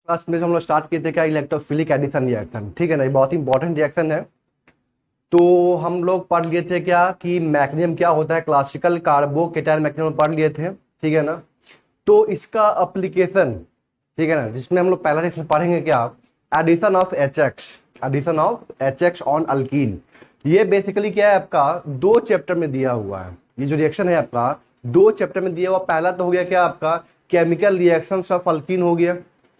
Class में हम लोग स्टार्ट किए थे क्या, इलेक्ट्रोफिलिक एडिशन रिएक्शन। ठीक है ना, ये बहुत ही इंपॉर्टेंट रिएक्शन है। तो हम लोग पढ़ लिए थे क्या कि मैकेनिज्म क्या होता है, क्लासिकल कार्बोकेटायन मैकेनिज्म पढ़ लिए थे। ठीक है ना, तो इसका एप्लीकेशन, ठीक है ना, जिसमें हम लोग पहला रिएक्शन पढ़ेंगे क्या, addition of H X, addition of H X on alkene. ये बेसिकली क्या है, आपका 2 चैप्टर में दिया हुआ है। ये जो रिएक्शन है आपका 2 चैप्टर में दिया हुआ। पहला तो हो गया क्या आपका, केमिकल रिएक्शंस ऑफ अल्कीन हो गया,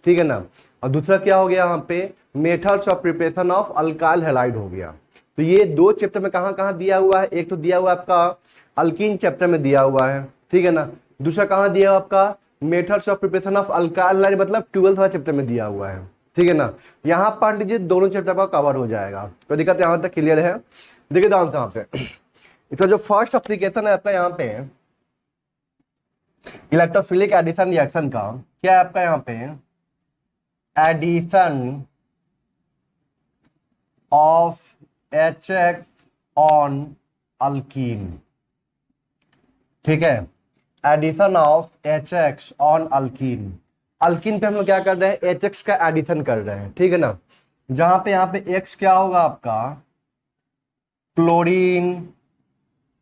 ठीक है ना। और दूसरा क्या हो गया यहाँ पे, methods of preparation of alkyl halide हो गया। तो ये 2 चैप्टर में कहाँ कहाँ दिया हुआ है, एक तो दिया हुआ है आपका अल्कीन चैप्टर में दिया हुआ है, ठीक है ना। दूसरा कहाँ दिया हुआ आपका, methods of preparation of alkyl halide, मतलब 12th वाला चैप्टर में दिया हुआ है, ठीक है ना। यहाँ पढ़ लीजिए, दोनों चैप्टर का कवर हो जाएगा, कोई दिक्कत यहाँ तक क्लियर है। देखिए ध्यान से यहाँ पे इसका जो फर्स्ट एप्लीकेशन है आपका यहाँ पे इलेक्ट्रोफिलिक एडिशन रिएक्शन का, क्या है आपका यहाँ पे, addition of H X on alkene. ठीक है, addition of H X on alkene. Alkene पे हम लोग क्या कर रहे हैं, एच एक्स का एडिशन कर रहे हैं, ठीक है ना। जहां पे यहाँ पे एक्स क्या होगा आपका, क्लोरीन,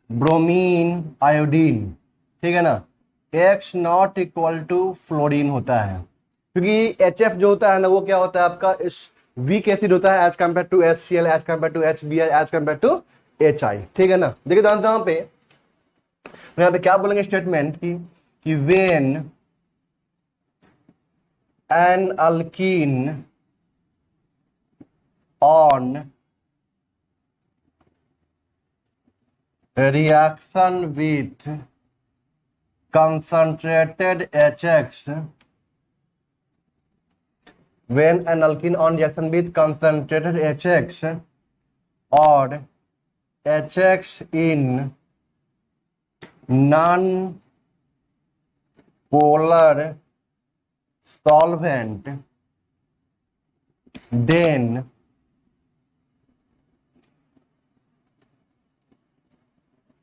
ब्रोमीन, आयोडीन, ठीक है ना। X not equal to fluorine होता है, क्योंकि एच एफ जो होता है ना, वो क्या होता है आपका, इस वीक एसिड होता है as compare to H C L, as compare to H B L, as compare to H I, ठीक है ना। देखिए यहाँ पे, यहाँ पे क्या बोलेंगे स्टेटमेंट कि when an alkene on reaction with concentrated HX, when an alkene on reaction with concentrated HX or HX in non-polar solvent, then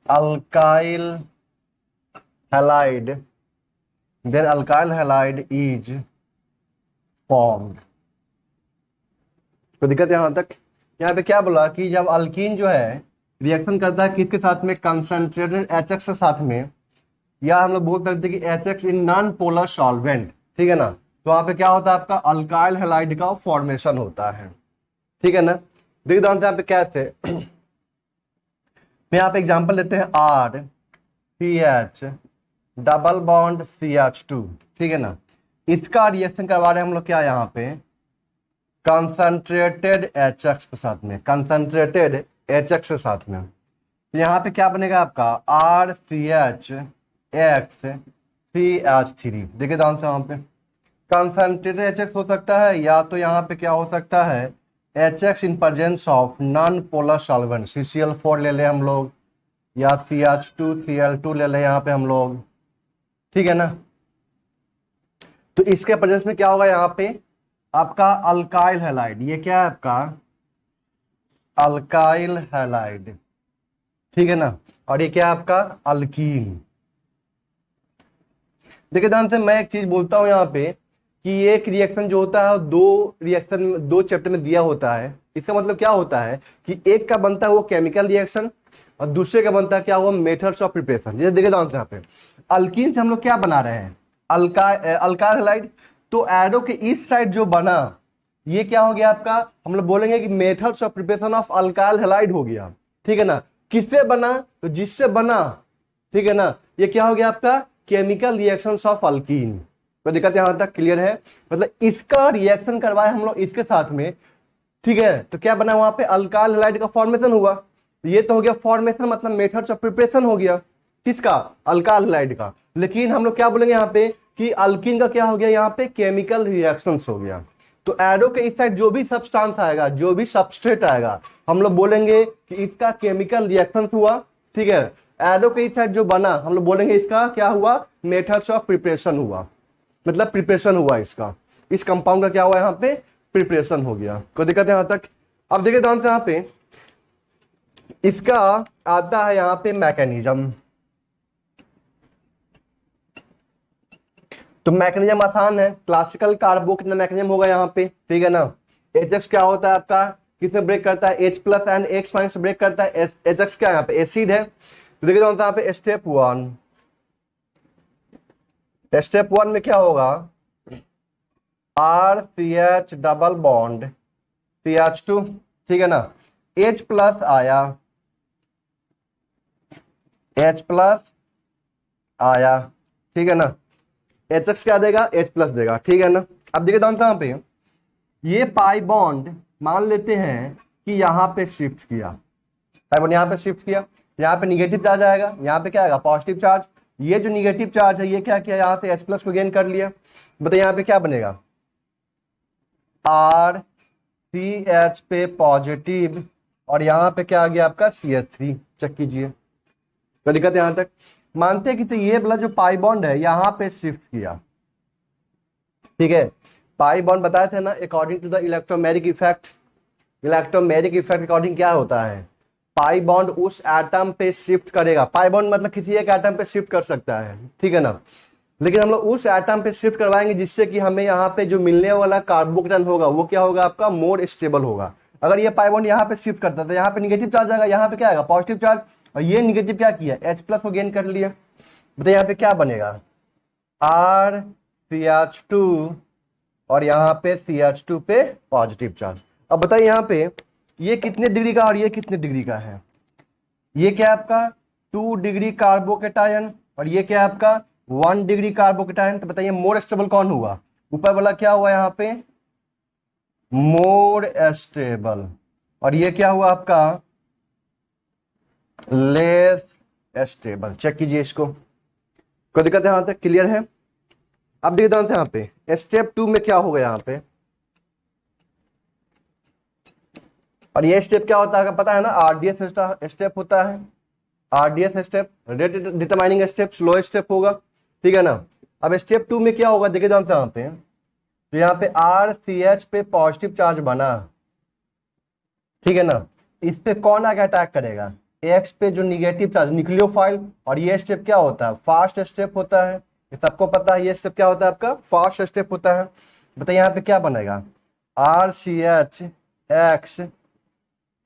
alkyl halide, then alkyl halide is formed। तो दिक्कत यहां तक, यहाँ पे क्या बोला कि जब अल्कीन जो है रिएक्शन करता है किसके साथ में, कंसंट्रेटेड एच एक्स के साथ में, या हम लोग बोल सकते हैं कि H x in non polar solvent, ठीक है ना। तो वहां पे क्या होता है आपका, अल्काइल हैलाइड का फॉर्मेशन होता है, ठीक है ना। देखिए यहाँ पे कैसे यहाँ पे एग्जांपल लेते हैं, R C H double bond C H two, ठीक है ना। इसका रिएक्शन करवा रहे हैं हम लोग क्या, यहाँ पे कंसंट्रेटेड एच एक्स के साथ में, कंसंट्रेटेड एच एक्स के साथ में। यहाँ पे क्या बनेगा आपका, R C H X C H three. देखिए ध्यान से, यहाँ पे कंसंट्रेटेड एच एक्स हो सकता है, या तो यहाँ पे क्या हो सकता है, H x in presence of non polar solvent, CCl4 ले ले हम लोग, या CH2 Cl2 ले ले यहाँ पे हम लोग, ठीक है ना। तो इसके प्रेजेंस में क्या होगा यहाँ पे आपका अल्काइल हैलाइड, ये क्या है आपका अल्काइल हैलाइड, ठीक है ना। और ये क्या है आपका अल्कीन। देखिए ध्यान से, मैं एक चीज बोलता हूं यहाँ पे कि एक रिएक्शन जो होता है दो चैप्टर में दिया होता है। इसका मतलब क्या होता है कि एक का बनता है वो केमिकल रिएक्शन, और दूसरे का बनता है क्या हुआ, मेथड्स ऑफ प्रिपरेशन। जैसे देखिए ध्यान से, यहाँ पे अल्कीन से हम लोग क्या बना रहे हैं, अल्काइल हैलाइड। तो एरो के इस साइड जो बना, ये क्या हो गया आपका, हम लोग बोलेंगे कि methods of preparation of alkyl halide हो गया, ठीक है ना। किससे बना, तो जिससे बना, ठीक है ना। ये क्या हो गया आपका, केमिकल रिएक्शंस ऑफ अल्कीन। तो दिक्कत यहां तक क्लियर है, मतलब इसका रिएक्शन करवाए हम लोग इसके साथ में, ठीक है। तो क्या बना वहां पे, अल्काइल हैलाइड का फॉर्मेशन हुआ। ये तो हो गया फॉर्मेशन, मतलब मेथड्स ऑफ प्रिपरेशन हो गया किसका, अल्काइल हैलाइड का। लेकिन हम लोग क्या बोलेंगे यहाँ पे कि अल्कीन का क्या हो गया, यहाँ पे केमिकल रिएक्शंस हो गया। तो एरो के इस साइड जो भी सब्सटेंस आएगा, जो भी सबस्ट्रेट आएगा, हम लोग बोलेंगे कि इसका केमिकल रिएक्शन हुआ, ठीक है। एरो के इस साइड जो बना, हम लोग बोलेंगे इसका क्या हुआ, मेथड्स ऑफ प्रिपरेशन हुआ, मतलब प्रिपरेशन हुआ इसका, इस कंपाउंड का क्या हुआ यहाँ पे, प्रिपरेशन हो गया। कोई दिक्कत है यहाँ तक। अब देखिए ध्यान से, यहाँ पे इसका आता है यहाँ पे मैकेनिज्म। तो मैकेनिज्म आसान है, क्लासिकल कार्बो कितना मैकेनिज्म होगा यहाँ पे, ठीक है ना। एच क्या होता है आपका, किसे ब्रेक करता है, H plus and X minus break करता है। एच क्या यहाँ पे एसिड है, तो देखिए यहाँ पे स्टेप वन में क्या होगा, RCH डबल बॉन्ड CH2, ठीक है ना। H प्लस आया, H प्लस आया, ठीक है ना। HX क्या देगा, H प्लस देगा, ठीक है ना। अब देखिए यहाँ पे ये पाई बॉन्ड मान लेते हैं कि यहाँ पे शिफ्ट किया, पाई बॉन्ड यहाँ पे शिफ्ट किया, यहाँ पे निगेटिव चार्ज आएगा, यहाँ पे क्या आएगा पॉजिटिव चार्ज। ये जो निगेटिव चार्ज है ये क्या किया, यहाँ से H प्लस को गेन कर लिया। बताइए यहाँ पे क्या बनेगा, RCH पे पॉजिटिव और यहाँ पे क्या आ गया आपका CH3। चेक कीजिए, तो दिक्कत यहाँ तक मानते हैं कि तो ये वाला जो पाई बॉन्ड है यहाँ पे शिफ्ट किया, ठीक है। पाई बॉन्ड बताए थे ना, according to the electromagnetic effect, electromagnetic effect according क्या होता है, पाई बॉन्ड उस एटम पे शिफ्ट करेगा। पाई बॉन्ड मतलब किसी एक एटम पे शिफ्ट कर सकता है, ठीक है ना, लेकिन हम लोग उस एटम पे शिफ्ट करवाएंगे जिससे कि हमें यहाँ पे जो मिलने वाला कार्बोकेटन होगा वो क्या होगा आपका, मोर स्टेबल होगा। अगर ये पाई बॉन्ड यहाँ पे शिफ्ट करता था, यहाँ पे निगेटिव चार्ज आएगा, यहाँ पे क्या आएगा पॉजिटिव चार्ज, और ये निगेटिव क्या किया, H प्लस को गेन कर लिया। बताइए यहाँ पे क्या बनेगा, RCH2 और यहाँ पे CH2 पे पॉजिटिव चार्ज। अब बताइए यहाँ पे ये कितने डिग्री का और ये कितने डिग्री का है, ये क्या है आपका 2 डिग्री कार्बोकेटायन और ये क्या है आपका 1 डिग्री कार्बोकेटायन। तो बताइए मोर स्टेबल कौन हुआ, ऊपर वाला क्या हुआ यहाँ पे मोर स्टेबल, और ये क्या हुआ आपका लेस स्टेबल। चेक कीजिए इसको, कोई दिक्कत है यहाँ तक, क्लियर है। अब देखिए यहाँ पे स्टेप 2 में क्या होगा यहाँ पे, और ये स्टेप क्या होता है पता है ना, RDS स्टेप होता है, RDS step rate determining step, slow step होगा, ठीक है ना। अब स्टेप 2 में क्या होगा देखिए यहाँ पे, तो यहाँ पे RCH पे पॉजिटिव चार्ज बना, ठीक है ना। इस पे कौन आगे अटैक करेगा, X पे जो निगेटिव चार्ज न्यूक्लियोफाइल, और ये स्टेप क्या होता है फास्ट स्टेप होता है, ये सबको पता है। ये स्टेप क्या होता है आपका फास्ट स्टेप होता है। बताइए यहाँ पे क्या बनेगा RCH X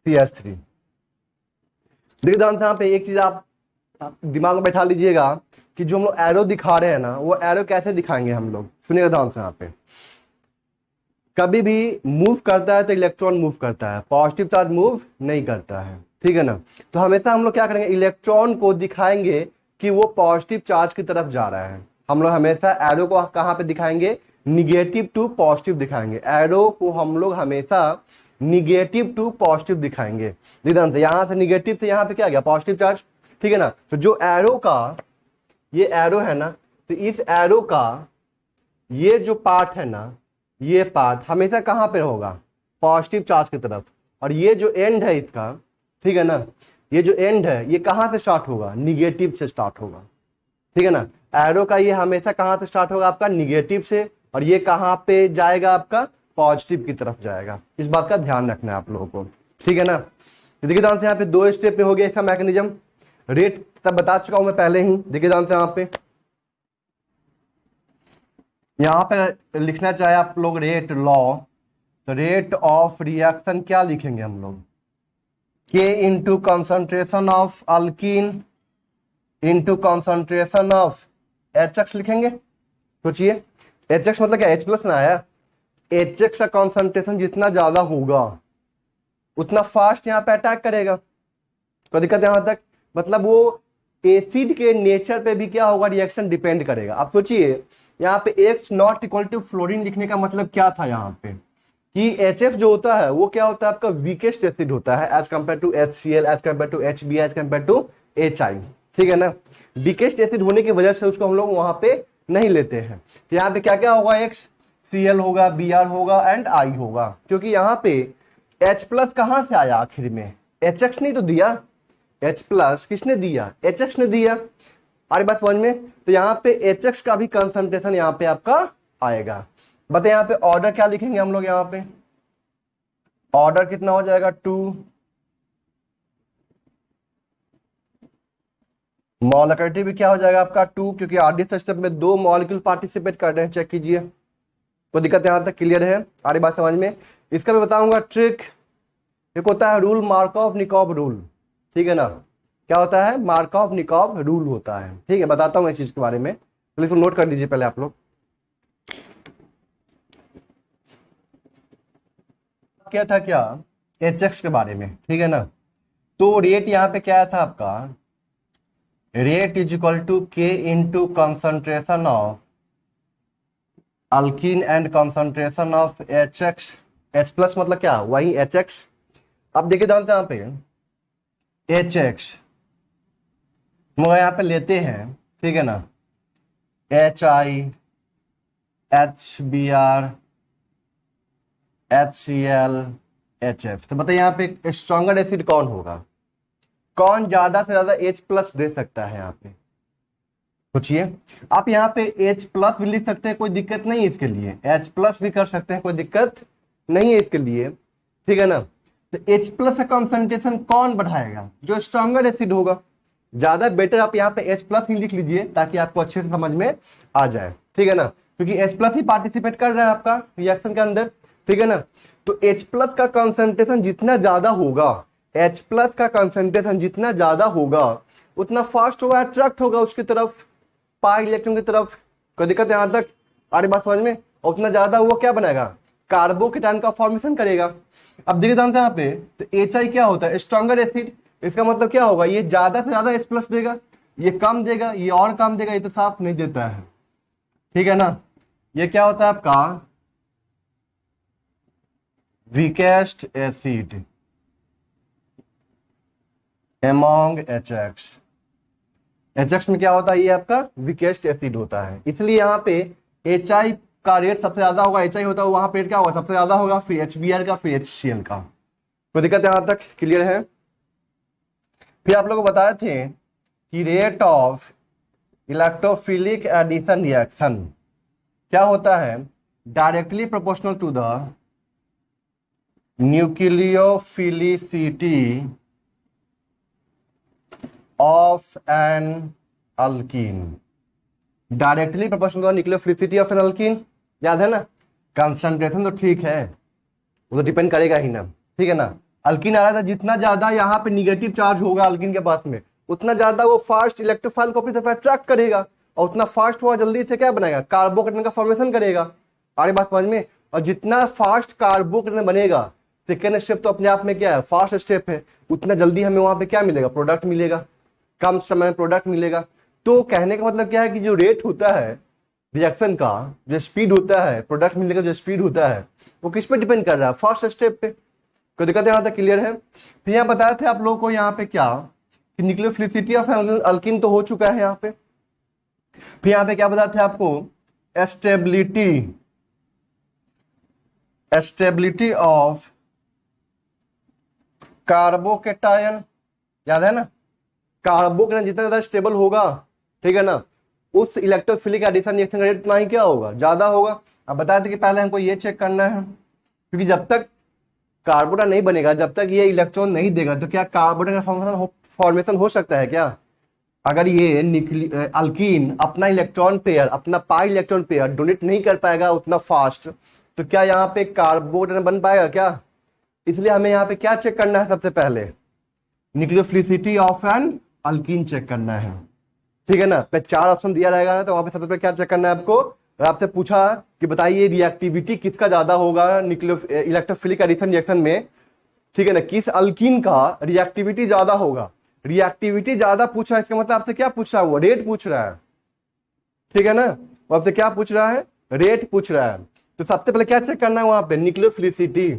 CH3। देखिए यहाँ पे एक चीज आप दिमाग में बैठा लीजिएगा कि जो हम लोग एरो दिखा रहे हैं ना, वो एरो कैसे दिखाएंगे हम लोग, सुनिएगा ध्यान से। यहाँ पे कभी भी मूव करता है तो इलेक्ट्रॉन मूव करता है, पॉजिटिव चार्ज मूव नहीं करता है, ठीक है ना। तो हमेशा हम लोग क्या करेंगे, इलेक्ट्रॉन को दिखाएंगे कि वो पॉजिटिव चार्ज की तरफ जा रहा है। हम लोग हमेशा एरो को कहाँ पे दिखाएंगे, निगेटिव टू पॉजिटिव दिखाएंगे। एरो को हम लोग हमेशा निगेटिव टू पॉजिटिव दिखाएंगे। ध्यान से यहाँ से निगेटिव से यहाँ पे क्या गया पॉजिटिव चार्ज, ठीक है ना। तो जो एरो का ये एरो है ना, तो इस एरो का ये जो पार्ट है ना, ये पार्ट हमेशा कहाँ पे होगा पॉजिटिव चार्ज की तरफ, और ये जो एंड है इसका, ठीक है ना, ये जो एंड है ये कहाँ से स्टार्ट होगा, निगेटिव से स्टार्ट होगा, ठीक है ना। एरो का ये हमेशा कहाँ से स्टार्ट होगा आपका निगेटिव से, और ये कहाँ पे जाएगा आपका पॉजिटिव की तरफ जाएगा। इस बात का ध्यान रखना है आप लोगों को, ठीक है ना। तो देखिए ध्यान से यहाँ पे 2 स्टेप में हो गया इसका मैकेनिज्म, रेट सब बता चुका हूं मैं पहले ही। देखिए ध्यान से यहाँ पे लिखना चाहे आप लोग रेट लॉ, तो रेट ऑफ रिएक्शन क्या लिखेंगे हम लोग, K into concentration of alkyne into concentration of HX लिखेंगे। सोचिए HX मतलब क्या, H प्लस ना आया, HX का कॉन्सेंट्रेशन जितना ज्यादा होगा उतना फास्ट यहाँ पे अटैक करेगा। तो दिक्कत यहाँ तक, मतलब वो एसिड के नेचर पे भी क्या होगा रिएक्शन डिपेंड करेगा। आप सोचिए यहाँ पे X not equal to fluorine लिखने का मतलब क्या था यहाँ पे, कि HF जो होता है वो क्या होता है आपका वीकेस्ट एसिड होता है as compare to HCl, as compare to HB, as compare to HI, ठीक है ना। वीकेस्ट एसिड होने की वजह से उसको हम लोग वहां पे नहीं लेते हैं। तो यहाँ पे क्या क्या होगा, X Cl होगा, Br होगा एंड I होगा, क्योंकि यहाँ पे H प्लस कहां से आया आखिर में, HX नहीं तो दिया, H प्लस किसने दिया, HX ने दिया। अरे बात समझ में, तो यहाँ पे HX का भी कंसंट्रेशन यहाँ पे आपका आएगा। बताइए यहाँ पे ऑर्डर क्या लिखेंगे हम लोग, यहाँ पे ऑर्डर कितना हो जाएगा 2 मॉलिक्यूलरिटी भी क्या हो जाएगा आपका 2, क्योंकि आरडीएस स्टेप में 2 मॉलिक्यूल पार्टिसिपेट कर रहे हैं। चेक कीजिए, कोई दिक्कत यहाँ तक क्लियर है? आगे बात समझ में। इसका भी बताऊंगा ट्रिक। एक होता है रूल, मार्कऑफ निकोब रूल, ठीक है ना। क्या होता है? मार्कऑफ निकोब रूल होता है, ठीक है। बताता हूँ इस चीज के बारे में, तो इसको नोट कर लीजिए पहले आप लोग। क्या था, क्या एच एक्स के बारे में, ठीक है ना। तो रेट यहाँ पे क्या था आपका, रेट इज इक्वल टू के into concentration of alkyne and concentration of H x. H plus मतलब क्या, वही एच एक्स। अब देखिए जानते हैं यहाँ पे एच एक्स मगर यहाँ पे लेते हैं, ठीक है ना, H I, H B R, H C L, H F. तो बताइए यहाँ पे स्ट्रॉन्गर एसिड कौन होगा, कौन ज्यादा से ज्यादा H प्लस दे सकता है? यहाँ पे सोचिए। आप यहाँ पे H प्लस भी लिख सकते हैं, कोई दिक्कत नहीं है इसके लिए। H प्लस भी कर सकते हैं, कोई दिक्कत नहीं है इसके लिए, ठीक है ना। तो H प्लस का कॉन्सेंट्रेशन कौन बढ़ाएगा? जो स्ट्रॉन्गर एसिड होगा। ज्यादा बेटर आप यहाँ पे H प्लस ही लिख लीजिए ताकि आपको अच्छे से समझ में आ जाए, ठीक है ना, क्योंकि H प्लस ही पार्टिसिपेट कर रहा है आपका रिएक्शन के अंदर, ठीक है ना। तो H प्लस का कॉन्सेंट्रेशन जितना ज्यादा होगा, H प्लस का कंसंट्रेशन जितना ज्यादा होगा उतना फास्ट होगा, अट्रैक्ट होगा उसकी तरफ, पाई इलेक्ट्रॉन की तरफ। कोई दिक्कत यहां तक? आगे बात समझ में। उतना ज्यादा वो क्या बनाएगा, कार्बोकेटाइन का फॉर्मेशन करेगा। अब देखिए जानते हैं यहाँ पे, तो एच आई क्या होता है, स्ट्रॉन्गर एसिड। इसका मतलब क्या होगा, ये ज्यादा से ज्यादा H प्लस देगा, ये कम देगा, ये और कम देगा, ये तो साफ नहीं देता है, ठीक है ना। ये क्या होता है आपका weakest acid among HX। HX में क्या होता है, ये आपका वीकेस्ट एसिड होता है, इसलिए यहाँ पे HI का रेट सबसे ज्यादा होगा। HI होता है वहां पे रेट क्या होगा, सबसे ज्यादा होगा, फिर HBr का, फिर HCl का। कोई दिक्कत यहां तक क्लियर है? फिर आप लोग को बताए थे कि rate of electrophilic addition reaction क्या होता है, directly proportional to the nucleophilicity of an alkene. Directly proportional to nucleophilicity of an alkene, याद है ना। कंसंट्रेशन तो ठीक है, वो तो डिपेंड करेगा ही ना, ठीक है ना। अल्कीन आ रहा था, जितना ज्यादा यहाँ पे निगेटिव चार्ज होगा अल्कीन के पास में, उतना ज्यादा वो फास्ट इलेक्ट्रोफाइल को अपनी तरफ अट्रैक्ट करेगा, और उतना फास्ट वो जल्दी से क्या बनाएगा, कार्बोकेटाइन का फॉर्मेशन करेगा। आगे बात समझ में। और जितना फास्ट कार्बोकेटाइन बनेगा, सेकेंड स्टेप तो अपने आप में क्या है, फास्ट स्टेप है, उतना जल्दी हमें वहां पे क्या मिलेगा, प्रोडक्ट मिलेगा, कम समय में प्रोडक्ट मिलेगा। तो कहने का मतलब क्या है कि जो रेट होता है रिएक्शन का, जो स्पीड होता है प्रोडक्ट मिलने का, जो स्पीड होता है, वो किस पे डिपेंड कर रहा है, फर्स्ट स्टेप पे। कोई दिक्कत यहाँ तक क्लियर है? फिर यहाँ बताया थे आप लोगों को यहाँ पे क्या, कि न्यूक्लियोफिलिसिटी ऑफ अल्कीन तो हो चुका है यहाँ पे। फिर यहाँ पे क्या बताया थे आपको, स्टेबिलिटी ऑफ कार्बोकेटायन, याद है ना। कार्बोकेटायन जितना ज्यादा स्टेबल होगा, ठीक है ना, उस इलेक्ट्रोफिलिक एडिशन रिएक्शन का रेट उतना ही क्या होगा, ज्यादा होगा। अब बताया था कि पहले हमको ये चेक करना है, क्योंकि जब तक कार्बोकेटायन नहीं बनेगा, जब तक ये इलेक्ट्रॉन नहीं देगा, तो क्या कार्बोकेटायन का फॉर्मेशन हो सकता है क्या? अगर ये अल्कीन अपना इलेक्ट्रॉन पेयर, अपना पाई इलेक्ट्रॉन पेयर डोनेट नहीं कर पाएगा उतना फास्ट, तो क्या यहाँ पे कार्बोकेटायन बन पाएगा क्या? इसलिए हमें यहाँ पे क्या चेक करना है, सबसे पहले nucleophilicity of an alkene check करना है, ठीक है ना। पे 4 ऑप्शन दिया रहेगा ना, तो वहां पे सबसे पहले क्या चेक करना है आपको। और आपसे पूछा कि बताइए रिएक्टिविटी किसका ज्यादा होगा इलेक्ट्रोफिलिक एडिशन रिएक्शन में, ठीक है ना, किस अल्कीन का रिएक्टिविटी ज्यादा होगा। रिएक्टिविटी ज्यादा पूछा, इसका मतलब आपसे क्या पूछ रहा है, वो रेट पूछ रहा है, ठीक है ना। वो आपसे क्या पूछ रहा है, रेट पूछ रहा है। तो सबसे पहले क्या चेक करना है वहां पे, न्यूक्लियोफिलिसिटी।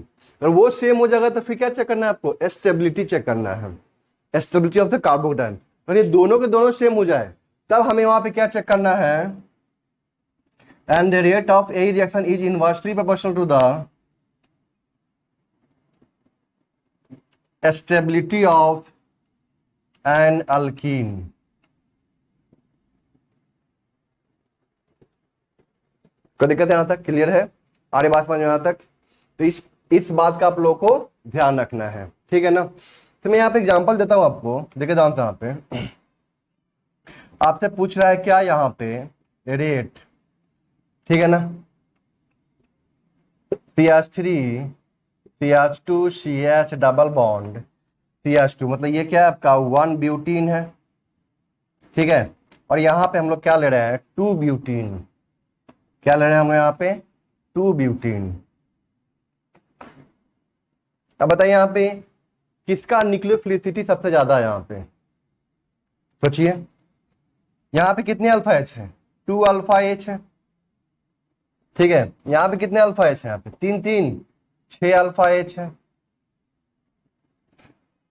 और वो सेम हो जाएगा तो फिर क्या चेक करना है आपको, स्टेबिलिटी चेक करना है, स्टेबिलिटी ऑफ द कार्बोकेटायन। और ये दोनों के दोनों सेम हो जाए तब हमें वहां पे क्या चेक करना है, and the rate of a reaction is inversely proportional to the stability of an alkene. कोई दिक्कत है यहां तक क्लियर है? आगे बात समझ में यहां तक। तो इस बात का आप लोगों को ध्यान रखना है, ठीक है ना। तो मैं यहाँ पे एग्जांपल देता हूं आपको, देखिए ध्यान से यहाँ पे। आपसे पूछ रहा है क्या यहाँ पे, रेट, ठीक है ना, CH3 CH2 CH double bond CH2, मतलब ये क्या है आपका 1 ब्यूटीन है, ठीक है। और यहाँ पे हम लोग क्या ले रहे हैं, 2 ब्यूटीन, क्या ले रहे हैं हम यहाँ पे, 2 ब्यूटीन। अब बताइए यहाँ पे किसका न्यूक्लियोफिलिसिटी सबसे ज्यादा है, यहाँ पे सोचिए। यहाँ पे कितने अल्फा एच है, 2 अल्फा एच है, ठीक है। यहाँ पे कितने अल्फा एच है, यहाँ पे 3 3 6 अल्फा एच है।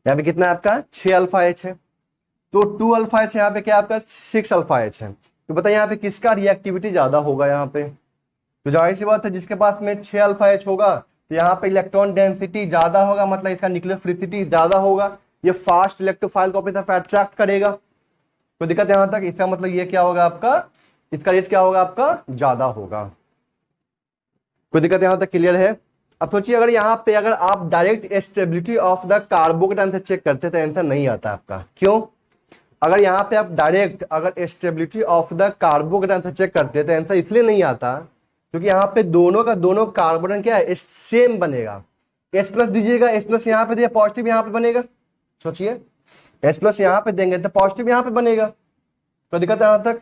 यहाँ पे कितना है आपका, 6 अल्फा एच है। तो 2 अल्फा एच यहाँ पे क्या आपका 6 अल्फा एच है। तो बताइए यहाँ पे किसका रिएक्टिविटी ज्यादा होगा, यहाँ पे तो जाहिर सी बात है जिसके पास में 6 अल्फा एच होगा तो यहाँ पे इलेक्ट्रॉन डेंसिटी ज्यादा होगा, मतलब इसका न्यूक्लियोफिलिसिटी ज्यादा होगा, ये फास्ट इलेक्ट्रोफाइल को अपनी तरफ अट्रैक्ट करेगा। तो दिक्कत यहाँ तक, इसका मतलब ये क्या होगा आपका, इसका रेट क्या होगा आपका, ज्यादा होगा। कोई दिक्कत यहाँ तक क्लियर है। अब सोचिए अगर यहाँ पे अगर आप direct stability of the carbocation से चेक करते तो आंसर नहीं आता आपका। क्यों, अगर यहाँ पे आप डायरेक्ट अगर स्टेबिलिटी ऑफ द कार्बोकेटाइन से चेक करते तो आंसर इसलिए नहीं आता क्योंकि यहाँ पे दोनों का दोनों कार्बोकेटाइन क्या है, सेम बनेगा। H प्लस दीजिएगा, H प्लस यहाँ पे दिया, पॉजिटिव यहाँ पे बनेगा। सोचिए H प्लस यहाँ पे देंगे तो पॉजिटिव यहाँ पे बनेगा। तो दिक्कत है यहाँ तक,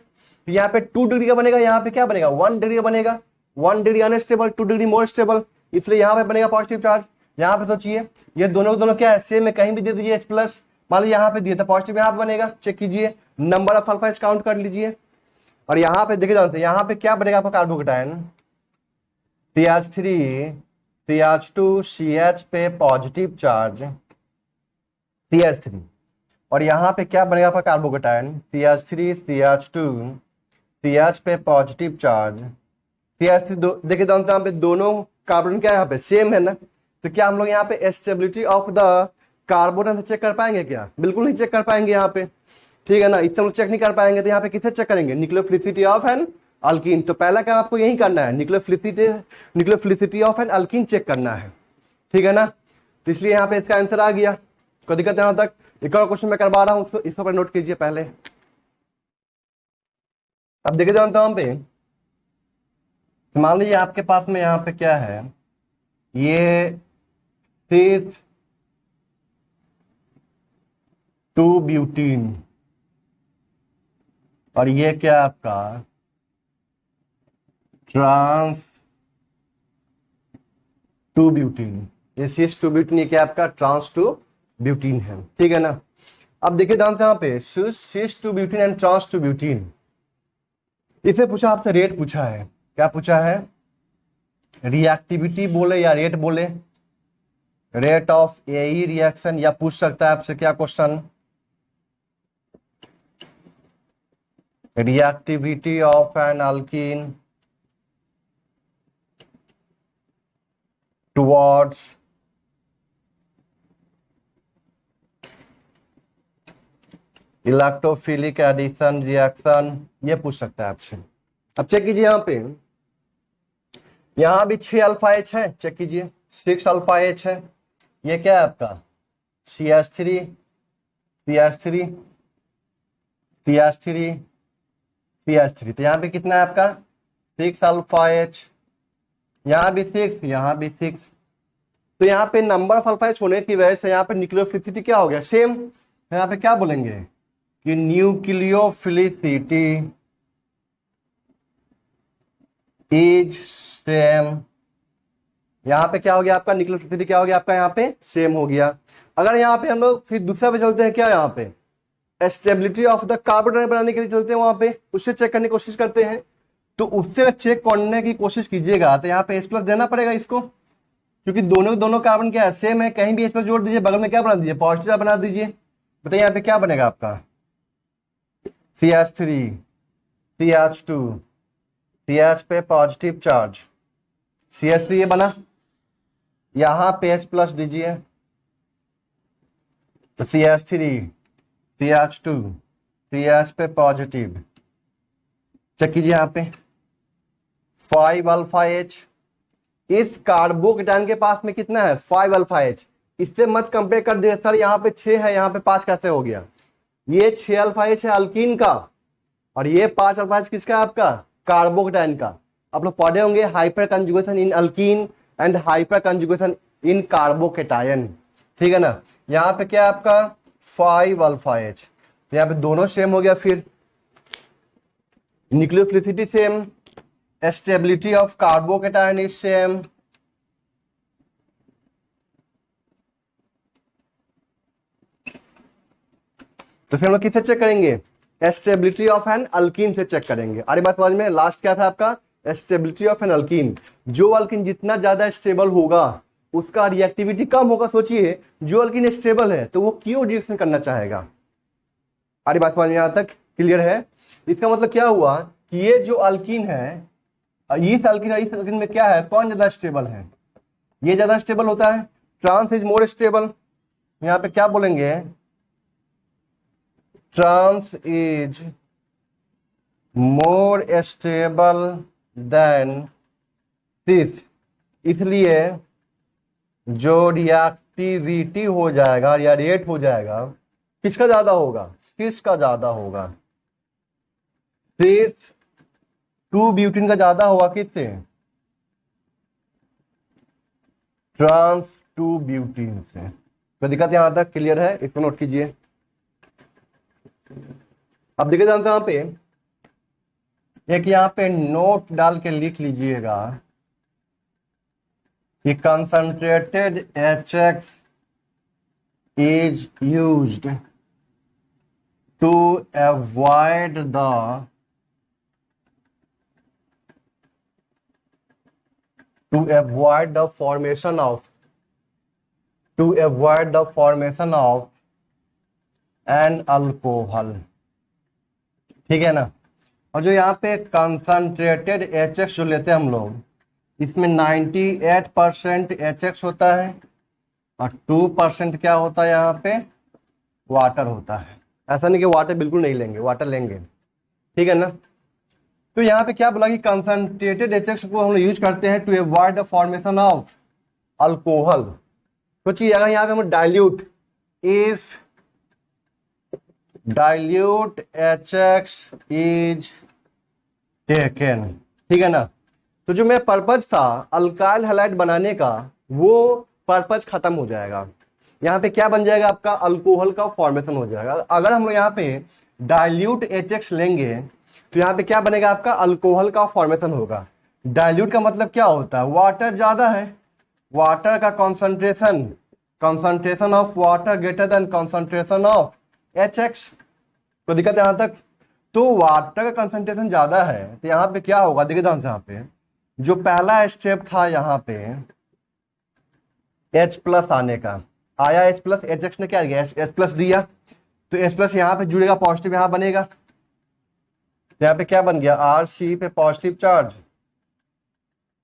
यहाँ पे 2 डिग्री का बनेगा, यहाँ पे क्या बनेगा 1 डिग्री का बनेगा। 1 degree unstable, 2 degree more stable, इसलिए यहाँ पे बनेगा पॉजिटिव चार्ज। यहाँ पे सोचिए ये दोनों दोनों क्या है, सेम है, कहीं भी दे दीजिए H प्लस, मान लीजिए यहाँ पे दिए तो पॉजिटिव यहाँ पे बनेगा। चेक कीजिए, नंबर ऑफ अल्फा काउंट कर लीजिए। और यहाँ पे देखिए जानते हैं यहाँ पे क्या बनेगा आपका कार्बोकेटाइन, CH3 CH2 CH पे पॉजिटिव चार्ज CH3, और यहाँ पे क्या बनेगा आपका कार्बोकेटाइन CH3 CH2 CH पे पॉजिटिव चार्ज CH3। देखिए जानते हैं यहाँ पे दोनों कार्बन क्या है, यहाँ पे सेम है ना। तो क्या हम लोग यहाँ पे स्टेबिलिटी ऑफ द कार्बोकेटाइन से चेक कर पाएंगे क्या, बिल्कुल नहीं चेक कर पाएंगे यहाँ पे, ठीक है ना। इससे हम लोग चेक नहीं कर पाएंगे तो यहाँ पे किसे चेक करेंगे, न्यूक्लियोफिलिसिटी ऑफ एन अल्कीन। तो पहला काम आपको यही करना है, nucleophilicity of an alkene check करना है, ठीक है ना। तो इसलिए यहाँ पे इसका आंसर आ गया। कोई दिक्कत यहाँ तक, एक और क्वेश्चन मैं करवा रहा हूँ, इसको पर नोट कीजिए पहले। अब देखिए जानता हूँ पे, मान लीजिए आपके पास में यहाँ पे क्या है, ये 2 ब्यूटीन, और ये क्या आपका ट्रांस 2 ब्यूटीन, ये सिस 2 ब्यूटीन, ये क्या आपका ट्रांस 2 ब्यूटीन है, ठीक है ना। अब देखिए ध्यान से यहाँ पे सिस 2 ब्यूटीन एंड ट्रांस 2 ब्यूटीन, इसे पूछा आपसे रेट पूछा है, क्या पूछा है, रिएक्टिविटी बोले या रेट बोले, रेट ऑफ एई रिएक्शन, या पूछ सकता है आपसे क्या question, reactivity of an alkene towards electrophilic addition reaction, ये पूछ सकता है आपसे। अब चेक कीजिए यहाँ पे, यहाँ भी 6 अल्फा एच है, चेक कीजिए 6 अल्फा एच है। ये क्या है आपका CH3 CH3 CH3 CH3, तो यहाँ पे कितना है आपका 6 अल्फा एच, यहाँ भी 6, यहाँ भी 6। तो यहाँ पे नंबर ऑफ अल्फा एच होने की वजह से यहाँ पे न्यूक्लियोफिलिसिटी क्या हो गया, सेम। यहाँ पे क्या बोलेंगे कि न्यूक्लियोफिलिसिटी इज सेम। यहाँ पे क्या हो गया आपका, न्यूक्लियोफिलिसिटी क्या हो गया आपका, यहाँ पे सेम हो गया। अगर यहाँ पे हम लोग फिर दूसरा पे चलते हैं, क्या यहाँ पे स्टेबिलिटी ऑफ द कार्बोकेटाइन बनाने के लिए चलते हैं, वहां पे उससे चेक करने की कोशिश करते हैं। तो उससे चेक करने की कोशिश कीजिएगा तो यहाँ पे H प्लस देना पड़ेगा इसको, क्योंकि दोनों कार्बन क्या है, सेम है, कहीं भी H प्लस जोड़ दीजिए, बगल में क्या बना दीजिए, पॉजिटिव बना दीजिए। बताइए यहाँ पे क्या बनेगा आपका CH3 CH2 CH पे पॉजिटिव चार्ज CH3 ये बना, यहाँ पे H प्लस दीजिए तो CH3 CH2 CH पे पॉजिटिव, चेक कीजिए यहाँ पे 5 अल्फा एच। इस कार्बोकेटाइन के पास में कितना है 5 अल्फा एच, इससे मत कंपेयर कर दिए सर यहाँ पे 6 है यहाँ पे 5 कैसे हो गया। ये 6 अल्फा एच है अल्कीन का, और ये 5 अल्फा एच किसका है आपका, कार्बोकेटाइन का। आप लोग पढ़े होंगे hyper conjugation in alkyne and hyper conjugation in carbocation, ठीक है ना। यहाँ पे क्या है आपका 5 अल्फा एच, यहाँ पे दोनों सेम हो गया। फिर nucleophilicity same, stability of carbocation is same, तो फिर हम लोग किससे चेक करेंगे, स्टेबिलिटी ऑफ एन अल्कीन से चेक करेंगे। अरे बात समझ में, लास्ट क्या था आपका, स्टेबिलिटी ऑफ एन अल्कीन। जो अल्कीन जितना ज्यादा स्टेबल होगा उसका रिएक्टिविटी कम होगा। सोचिए जो अल्कीन स्टेबल है तो वो क्यों रिएक्शन करना चाहेगा। अरे बात समझ में यहां तक क्लियर है। इसका मतलब क्या हुआ कि ये जो अल्कीन है, इस अल्कीन में क्या है, कौन ज्यादा स्टेबल है, ये ज्यादा स्टेबल होता है, ट्रांस इज मोर स्टेबल। यहाँ पे क्या बोलेंगे, trans is more stable than cis, इसलिए जो रिएक्टिविटी हो जाएगा या रेट हो जाएगा किसका ज्यादा होगा, सिस का ज्यादा होगा। सिस 2 ब्यूटीन का ज्यादा होगा किससे, ट्रांस 2 ब्यूटीन से। तो दिक्कत यहां तक क्लियर है, इसको नोट कीजिए। अब देखिए जानते हैं यहाँ पे एक, यहाँ पे नोट डाल के लिख लीजिएगा कि concentrated HX is used to avoid the formation of an alcohol, ठीक है ना। और जो यहाँ पे कंसंट्रेटेड HX जो लेते हैं हम लोग, इसमें 98% HX होता है और 2% क्या होता है, यहाँ पे वाटर होता है। ऐसा नहीं कि वाटर बिल्कुल नहीं लेंगे, वाटर लेंगे, ठीक है ना। तो यहाँ पे क्या बोला कि कंसंट्रेटेड HX को हम लोग यूज करते हैं to avoid the formation of alcohol. सोचिए अगर यहाँ पे हम dilute, if dilute HX is taken, ठीक है ना, तो जो मेरा पर्पज था अल्काइल हैलाइड बनाने का वो पर्पज खत्म हो जाएगा। यहाँ पे क्या बन जाएगा आपका, अल्कोहल का फॉर्मेशन हो जाएगा। अगर हम लोग यहाँ पे डाइल्यूट HX लेंगे तो यहाँ पे क्या बनेगा आपका, अल्कोहल का फॉर्मेशन होगा। डाइल्यूट का मतलब क्या होता है, वाटर ज्यादा है, वाटर का concentration of water greater than concentration of HX। तो दिक्कत यहां तक, तो वाटर का कंसंट्रेशन ज्यादा है तो यहाँ पे क्या होगा, देखिए यहाँ पे जो पहला स्टेप था यहाँ पे H प्लस आने का, आया H प्लस, HX ने क्या किया, H प्लस दिया, तो H प्लस यहाँ पे जुड़ेगा, पॉजिटिव यहाँ बनेगा, तो यहाँ पे क्या बन गया, RC पे पॉजिटिव चार्ज,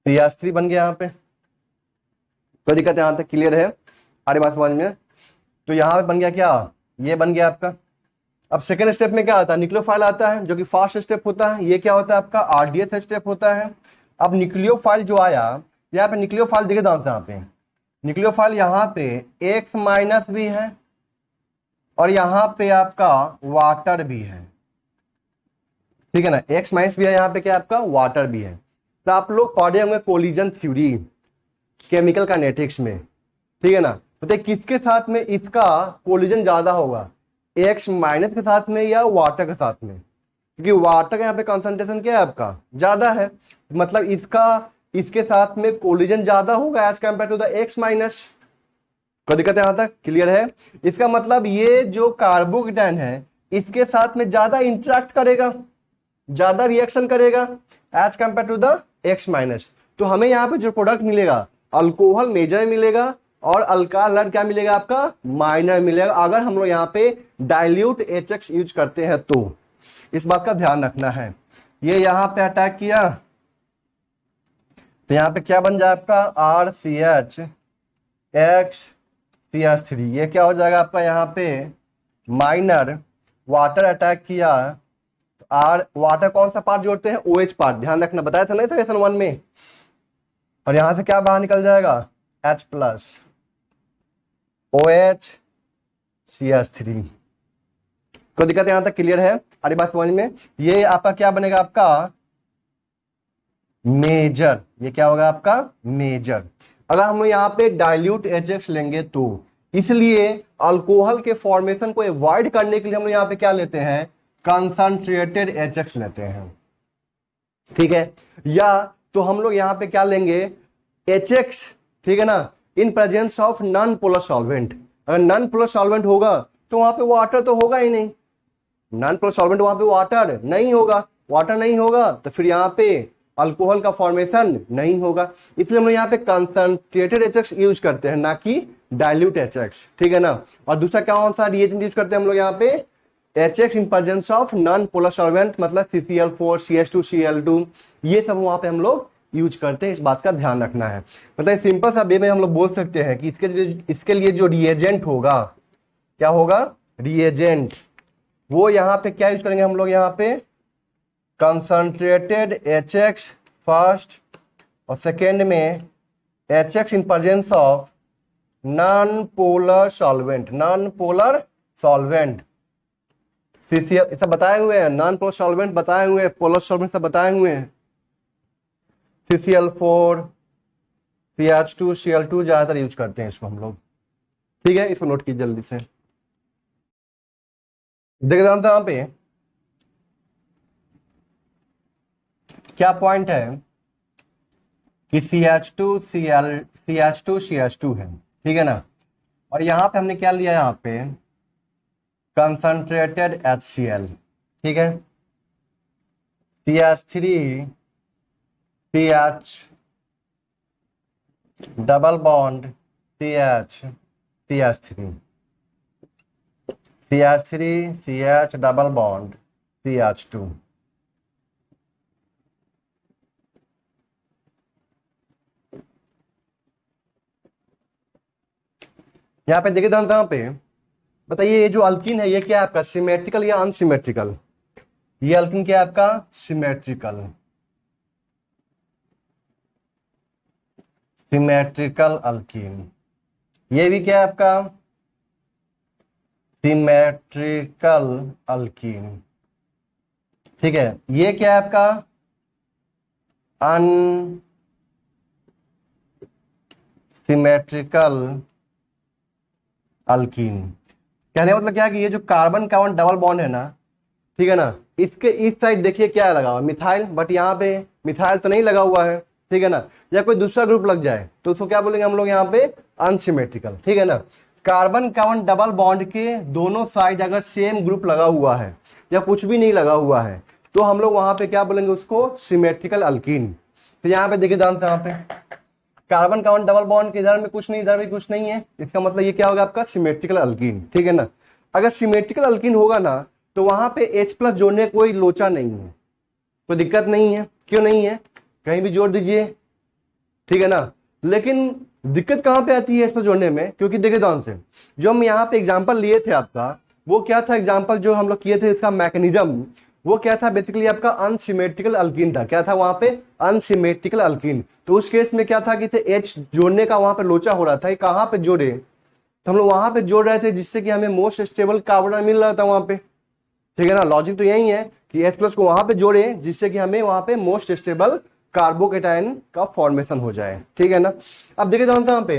CH3 बन गया यहाँ पे। कोई दिक्कत यहाँ तक क्लियर है, अरे बात समझ में। तो यहाँ पे बन गया क्या, ये बन गया आपका। अब सेकेंड स्टेप में क्या आता है, न्यूक्लियोफाइल आता है जो कि फास्ट स्टेप होता है। ये क्या होता है आपका, RDS स्टेप होता है। अब न्यूक्लियोफाइल जो आया, यहाँ पे न्यूक्लियोफाइल देखिए यहाँ पे न्यूक्लियोफाइल यहाँ पे X माइनस भी है और यहाँ पे आपका वाटर भी है, ठीक है ना, X माइनस भी है, यहाँ पे क्या आपका वाटर भी है। तो आप लोग पढ़े होंगे कोलिजन थ्योरी केमिकल काइनेटिक्स में, ठीक है ना। तो किसके साथ में इसका कोलिजन ज्यादा होगा, X माइनस के साथ में या वाटर के साथ में, क्योंकि वाटर का यहाँ पे कंसंट्रेशन क्या है आपका ज्यादा है, मतलब इसका इसके साथ में कोलिजन ज्यादा होगा as compare to the X minus. कोई दिक्कत यहां तक क्लियर है। इसका मतलब ये जो कार्बोकेटाइन है इसके साथ में ज्यादा इंटरेक्ट करेगा, ज्यादा रिएक्शन करेगा as compare to the X minus. तो हमें यहाँ पे जो प्रोडक्ट मिलेगा अल्कोहल मेजर मिलेगा और अल्काइल क्या मिलेगा आपका, माइनर मिलेगा, अगर हम लोग यहाँ पे डाइल्यूट HX यूज करते हैं तो। इस बात का ध्यान रखना है। ये यहाँ पे अटैक किया तो यहाँ पे क्या बन जाए आपका, RCH X CH3, ये क्या हो जाएगा आपका, यहाँ पे माइनर। वाटर अटैक किया तो वाटर कौन सा पार्ट जोड़ते हैं, OH पार्ट, ध्यान रखना, बताया था ना सेक्शन 1 में। और यहां से क्या बाहर निकल जाएगा, H प्लस OH CH3। कोई दिक्कत यहां तक क्लियर है। अरे बात समझ में, ये आपका क्या बनेगा, आपका मेजर, ये क्या होगा आपका मेजर। अगर हम यहाँ पे डाइल्यूट HX लेंगे तो, इसलिए अल्कोहल के फॉर्मेशन को अवॉइड करने के लिए हम लोग यहाँ पे क्या लेते हैं, कंसंट्रेटेड HX लेते हैं, ठीक है। या तो हम लोग यहाँ पे क्या लेंगे, HX, ठीक है ना, in presence of non polar solvent. अगर नॉन पोलर सॉल्वेंट होगा तो वहां पे वाटर तो होगा ही नहीं, नॉन पोलर सॉल्वेंट वहां पे वाटर नहीं होगा, वाटर नहीं होगा तो फिर यहाँ पे अल्कोहल का फॉर्मेशन नहीं होगा। इसलिए हम लोग यहाँ पे कंसंट्रेटेड HX यूज करते हैं, ना कि डाइल्यूट HX, ठीक है ना। और दूसरा कौन सा रिएजेंट यूज करते हैं हम लोग यहाँ पे, HX in presence of non polar solvent, मतलब CCl4, CH2, Cl2, ये सब वहां पे हम लोग यूज करते हैं। इस बात का ध्यान रखना है। मतलब सिंपल सा वे में हम लोग बोल सकते हैं कि इसके लिए जो रिएजेंट होगा, क्या होगा, रिएजेंट, वो यहाँ पे क्या यूज करेंगे हम लोग, यहाँ पे कंसंट्रेटेड HX फर्स्ट, और सेकेंड में HX in presence of non polar solvent, non polar solvent, CCl सब बताए हुए हैं, नॉन पोलर सॉल्वेंट बताए हुए हैं, पोलर सॉल्वेंट सब बताए हुए हैं, CCl4, CH2, Cl2 ज्यादातर यूज करते हैं इसको हम लोग, ठीक है। इसको नोट कीजिए जल्दी से। देखिए यहाँ पे क्या पॉइंट है कि CH2 है, ठीक है ना। और यहां पे हमने क्या लिया, यहाँ पे कंसंट्रेटेड HCl, ठीक है, CH3 CH double bond CH3 CH double bond CH2, यहाँ पे देखिए यहाँ पे बताइए, ये जो अल्कीन है ये क्या है आपका, सिमेट्रिकल या अनसिमेट्रिकल, ये अल्कीन क्या है आपका, सिमेट्रिकल, सिमेट्रिकल अल्कीन। ये भी क्या है आपका, सिमेट्रिकल अल्कीन, ठीक है। ये क्या है आपका, अनसिमेट्रिकल अल्कीन। कहने का मतलब क्या है कि ये जो कार्बन कार्बन डबल बॉन्ड है ना, ठीक है ना, इसके इस साइड देखिए क्या लगा हुआ, मिथाइल, बट यहाँ पे मिथाइल तो नहीं लगा हुआ है, ठीक है ना। या कोई दूसरा ग्रुप लग जाए तो उसको क्या बोलेंगे हम लोग यहाँ पे, अनसिमेट्रिकल, ठीक है ना। कार्बन कार्बन डबल बॉन्ड के दोनों साइड अगर सेम ग्रुप लगा हुआ है या कुछ भी नहीं लगा हुआ है तो हम लोग वहां पे क्या बोलेंगे उसको, सिमेट्रिकल अल्कीन। तो यहाँ पे देखिए दांत, यहाँ पे कार्बन कार्बन डबल बॉन्ड के इधर में कुछ नहीं, इधर भी कुछ नहीं है, इसका मतलब ये क्या होगा आपका, सिमेट्रिकल अल्कीन, ठीक है ना। अगर सिमेट्रिकल अल्कीन होगा ना तो वहां पे H+ जोड़ने कोई लोचा नहीं है, कोई दिक्कत नहीं है। क्यों नहीं है, कहीं भी जोड़ दीजिए, ठीक है ना। लेकिन दिक्कत कहां पे आती है H+ जोड़ने में, क्योंकि देखिए ध्यान से, जो हम यहाँ पे एग्जाम्पल लिए थे आपका, वो क्या था, एग्जाम्पल जो हम लोग किए थे इसका मैकेनिज्म, वो क्या था, बेसिकली आपका अनसिमेट्रिकल अल्कीन था। क्या था वहां पे, अनसिमेट्रिकल अल्कीन। तो उस केस में क्या था कि H जोड़ने का वहां पे लोचा हो रहा था, कहां पे जोड़े, तो हम लोग वहां पे जोड़ रहे थे जिससे कि हमें मोस्ट स्टेबल कार्बन मिल रहा था वहां पे, ठीक है ना। लॉजिक तो यही है कि H+ को वहां पे जोड़े जिससे कि हमें वहां पे मोस्ट स्टेबल कार्बोकेटाइन का फॉर्मेशन हो जाए, ठीक है ना। अब देखिए यहाँ पे,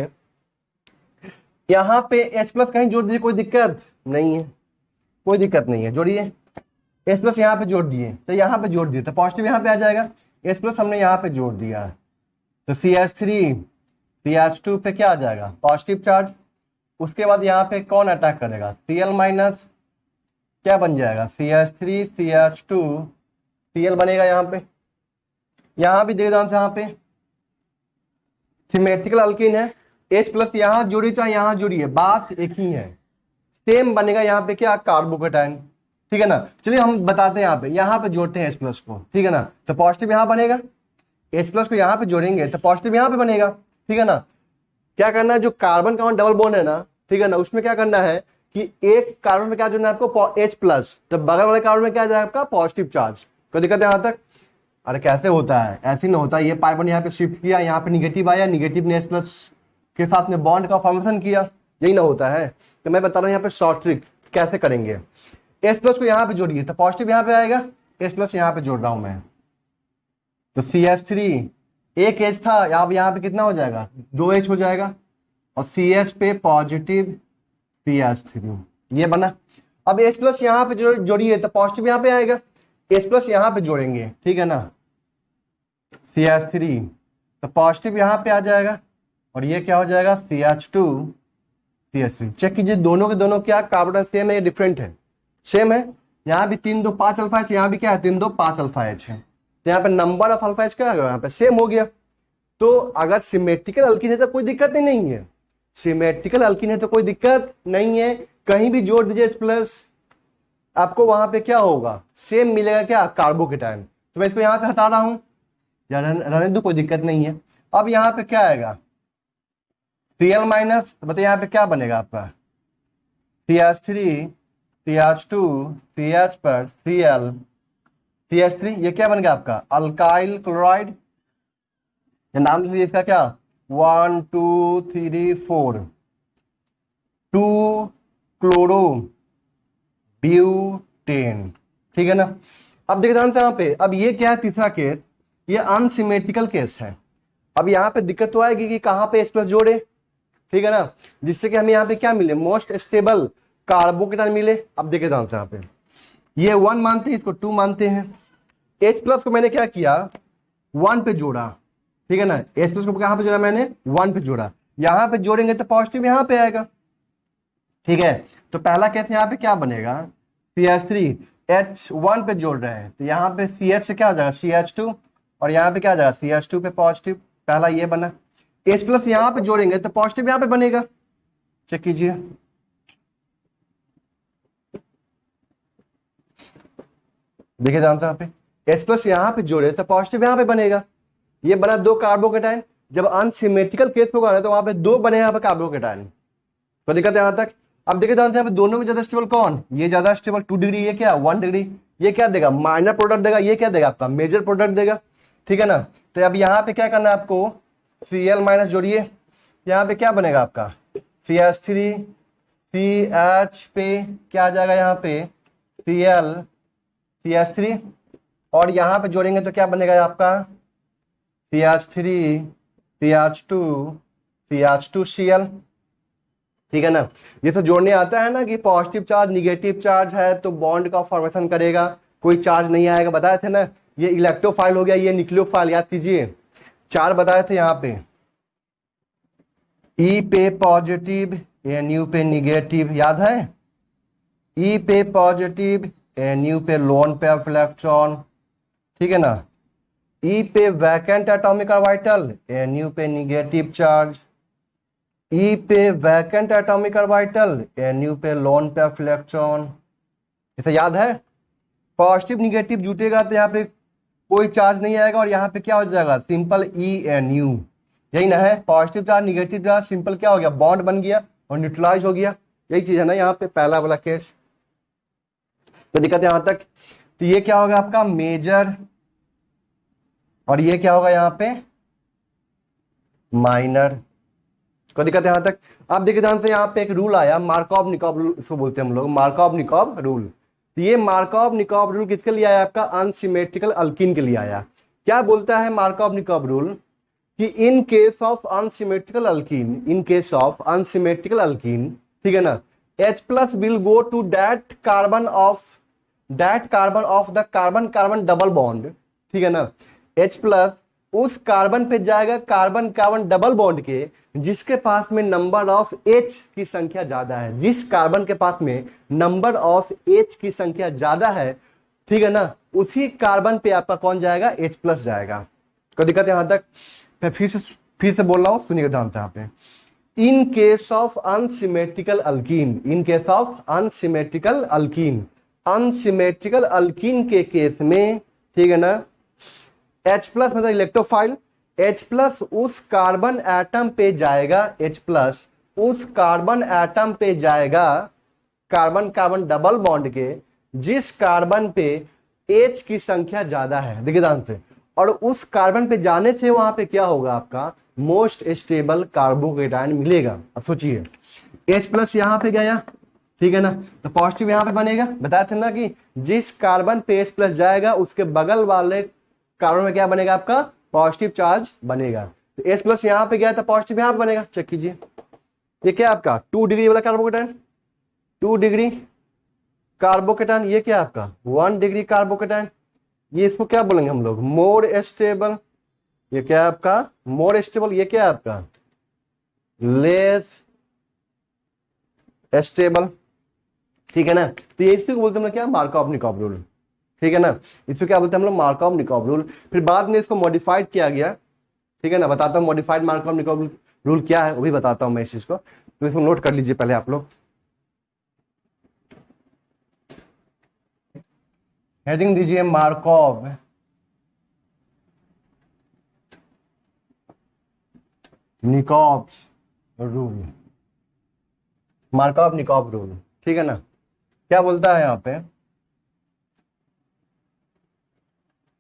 यहाँ पे H+ कहीं जोड़ दीजिए, कोई दिक्कत नहीं है, कोई दिक्कत नहीं है, जोड़िए H+ यहाँ पे जोड़ दिए तो यहाँ पे जोड़ दिए तो पॉजिटिव यहाँ पे आ जाएगा, H+ हमने यहाँ पे जोड़ दिया तो CH3 CH2 पे क्या आ जाएगा, पॉजिटिव चार्ज। उसके बाद यहाँ पे कौन अटैक करेगा, Cl- क्या बन जाएगा, CH3 CH2 Cl बनेगा यहाँ पे। यहाँ भी देखिए से, यहाँ पे सिमेट्रिकल अल्कीन है, H+ यहाँ जुड़ी चाहे यहाँ जुड़ी है, बात एक ही है, सेम बनेगा यहाँ पे क्या, कार्बोकेटाइन, ठीक है ना। चलिए हम बताते हैं, यहाँ पे जोड़ते हैं H+ को, ठीक है ना। तो पॉजिटिव यहाँ बनेगा, H+ को यहाँ पे जोड़ेंगे तो पॉजिटिव यहाँ पे बनेगा, ठीक है ना। क्या करना है, जो कार्बन कार्बन डबल बॉन्ड है ना, ठीक है ना, उसमें क्या करना है कि एक कार्बन में क्या जोड़ना है आपको, H+, तो बगल वाले कार्बन में क्या जाएगा आपका, पॉजिटिव चार्ज। कोई दिक्कत है यहाँ तक, अरे कैसे होता है, ऐसे नहीं होता। ये पाई बॉन्ड यहाँ पे शिफ्ट किया, यहाँ पे निगेटिव आया, निगेटिव ने H+ के साथ में बॉन्ड का फॉर्मेशन किया, यही ना होता है। तो मैं बता रहा हूँ यहाँ पे शॉर्ट ट्रिक कैसे करेंगे। H प्लस को यहां पे जोड़िए तो पॉजिटिव यहां पे आएगा, H प्लस यहां पे जोड़ रहा हूं मैं, तो CH3 एक H था, अब यहां पे कितना हो जाएगा, 2H हो जाएगा, और CH पे पॉजिटिव CH3 ये बना। अब H प्लस यहां पे जोड़िए तो पॉजिटिव यहां पे आएगा, H प्लस यहां पे जोड़ेंगे, ठीक है ना, CH3 तो पॉजिटिव यहां पे आ जाएगा, और ये क्या हो जाएगा, CH2 CH3। चेक कीजिए दोनों के दोनों क्या कार्बन सेम है या डिफरेंट है, सेम है। यहाँ भी 3 2 5 अल्फा एच, यहाँ भी क्या है 3 2 5 अल्फा एच है, तो यहाँ पे नंबर ऑफ अल्फा एच क्या है, यहाँ पे सेम हो गया। तो अगर सिमेट्रिकल अल्कीन है तो कोई दिक्कत ही नहीं है, सिमेट्रिकल अल्कीन है तो कोई दिक्कत नहीं है, कहीं भी जोड़ दीजिए H प्लस, आपको वहां पे क्या होगा, सेम मिलेगा क्या, कार्बोकेटायन। तो मैं इसको यहां से हटा रहा हूं, या रहने दो कोई दिक्कत नहीं है। अब यहाँ पे क्या आएगा, Cl माइनस, बताइए यहाँ पे क्या बनेगा आपका, CH3 CH2 CH पर Cl CH3, ये क्या बन गया आपका, अल्काइल क्लोराइड, ये नाम लिखिए इसका क्या, 1 2 3 4 2 क्लोरो ब्यूटेन, ठीक है ना। अब देखिए ध्यान से यहाँ पे, अब ये क्या है तीसरा केस, ये अनसिमेट्रिकल केस है। अब यहाँ पे दिक्कत तो आएगी कि कहाँ पे H प्लस जोड़े, ठीक है ना, जिससे कि हमें यहाँ पे क्या मिले, मोस्ट स्टेबल कार्बोकेटायन मिले। अब देखिए ध्यान से यहाँ पे, ये 1 मानते हैं, इसको 2 मानते हैं, H प्लस को मैंने क्या किया, 1 पे जोड़ा, ठीक है ना, H प्लस को कहाँ पे जोड़ा मैंने, 1 पे जोड़ा, यहाँ पे जोड़ेंगे तो पॉजिटिव यहाँ पे आएगा, ठीक है। तो पहला केस यहाँ पे क्या बनेगा, CH3 H1 पे जोड़ रहे हैं, तो यहाँ पे CH से क्या हो जाएगा CH2, और यहाँ पे क्या आ जाएगा CH2 पे पॉजिटिव, पहला ये बना। H प्लस यहाँ पे जोड़ेंगे तो पॉजिटिव यहाँ पे बनेगा, चेक कीजिए, देखिए जानते हैं यहाँ पे H प्लस यहाँ पे जोड़े तो पॉजिटिव यहाँ पे बनेगा, ये बना 2 कार्बोकेटायन। जब अनसिमेट्रिकल केस होगा तो वहां पे 2 बने यहाँ पे कार्बोकेटायन, तो दिक्कत है यहाँ तक। अब देखिए ध्यान से यहाँ पे दोनों में ज्यादा स्टेबल कौन, ये ज्यादा स्टेबल 2 डिग्री, ये क्या 1 डिग्री, ये क्या देगा माइनर प्रोडक्ट देगा, ये क्या देगा आपका मेजर प्रोडक्ट देगा, ठीक है ना। तो अब यहाँ पे क्या करना है आपको, Cl माइनस जोड़िए, यहाँ पे क्या बनेगा आपका CH3 CH पे क्या आ जाएगा यहाँ पे Cl CH3, और यहाँ पे जोड़ेंगे तो क्या बनेगा आपका CH3 CH2 CH2Cl, ठीक है ना। ये सब जोड़ने आता है ना कि पॉजिटिव चार्ज निगेटिव चार्ज है तो बॉन्ड का फॉर्मेशन करेगा, कोई चार्ज नहीं आएगा, बताए थे ना। ये इलेक्ट्रोफाइल हो गया, ये न्यूक्लियोफाइल, याद कीजिए 4 बताए थे यहाँ पे, E पे पॉजिटिव Nu पे निगेटिव, याद है, E पे पॉजिटिव Nu पे लोन पे ऑफ इलेक्ट्रॉन, ठीक है ना, E पे वैकेंट एटॉमिक ऑर्बिटल Nu पे निगेटिव चार्ज, E पे वैकेंट एटॉमिक ऑर्बिटल Nu पे लोन पे ऑफ इलेक्ट्रॉन, इसे याद है। पॉजिटिव निगेटिव जुटेगा तो यहाँ पे कोई चार्ज नहीं आएगा, और यहाँ पे क्या हो जाएगा सिंपल Nu, यही ना है, positive charge negative charge simple क्या हो गया, बॉन्ड बन गया और न्यूट्रलाइज हो गया, यही चीज है ना यहाँ पे पहला वाला केस। तो दिक्कत है यहाँ तक। तो ये क्या होगा आपका मेजर, और ये क्या होगा यहाँ पे माइनर, कोई दिक्कत है यहाँ तक। आप देखिए ध्यान से, यहाँ पे एक रूल आया मार्कov निकोब रूल, इसको बोलते हैं हम लोग मार्कov निकोब रूल। तो ये मार्कov निकोब रूल किसके लिए आया आपका, अनसिमेट्रिकल अल्कीन के लिए आया। क्या बोलता है मार्कov निकोब रूल कि in case of unsymmetrical alkene, in case of unsymmetrical alkene, ठीक है ना, H plus will go to that carbon of the carbon carbon double bond, ठीक है ना, H प्लस उस कार्बन पे जाएगा कार्बन कार्बन डबल बॉन्ड के जिसके पास में नंबर ऑफ H की संख्या ज्यादा है, जिस कार्बन के पास में नंबर ऑफ H की संख्या ज्यादा है, ठीक है ना, उसी कार्बन पे आपका कौन जाएगा, H प्लस जाएगा। कोई दिक्कत है यहां तक। मैं फिर से बोल रहा हूं, सुनिए ध्यान से यहाँ पे, इन case of unsymmetrical alkene, in case of unsymmetrical alkyne, unsymmetrical alkyne के केस में, ठीक है ना, H प्लस मतलब इलेक्ट्रोफाइल, H प्लस उस कार्बन एटम पे जाएगा, H प्लस उस कार्बन एटम पे जाएगा कार्बन कार्बन डबल बॉन्ड के जिस कार्बन पे H की संख्या ज्यादा है, देखिए ध्यान से, और उस कार्बन पे जाने से वहां पे क्या होगा आपका मोस्ट स्टेबल कार्बोकेटायन मिलेगा। अब सोचिए H प्लस यहां पे गया, ठीक है ना। तो पॉजिटिव यहाँ पे बनेगा, बताया था ना कि जिस कार्बन पे H प्लस जाएगा उसके बगल वाले कार्बन में क्या बनेगा आपका, पॉजिटिव चार्ज बनेगा। तो H प्लस यहाँ पे गया था, पॉजिटिव यहाँ पे बनेगा, चेक कीजिए। ये क्या आपका 2 डिग्री वाला कार्बोकेटाइन, 2 डिग्री कार्बोकेटाइन, ये क्या आपका 1 डिग्री कार्बोकेटाइन, ये इसको क्या बोलेंगे हम लोग, मोर स्टेबल। ये क्या आपका मोर स्टेबल, ये क्या आपका लेस स्टेबल। ठीक है ना। तो ये इसको बोलते हैं हम लोग क्या, मार्कोव-निकोव रूल। ठीक है ना, इसको क्या बोलते हैं हम लोग, मार्कोव-निकोव रूल। फिर बाद में इसको मॉडिफाइड किया गया। ठीक है ना, बताता हूँ मॉडिफाइड मार्कोव-निकोव रूल क्या है, वो भी बताता हूँ मैं इस चीज को। तो इसको नोट कर लीजिए पहले आप लोग। हेडिंग दीजिए मार्कोव निकोव रूल, मार्कोव निकोव रूल। ठीक है ना, क्या बोलता है यहाँ पे,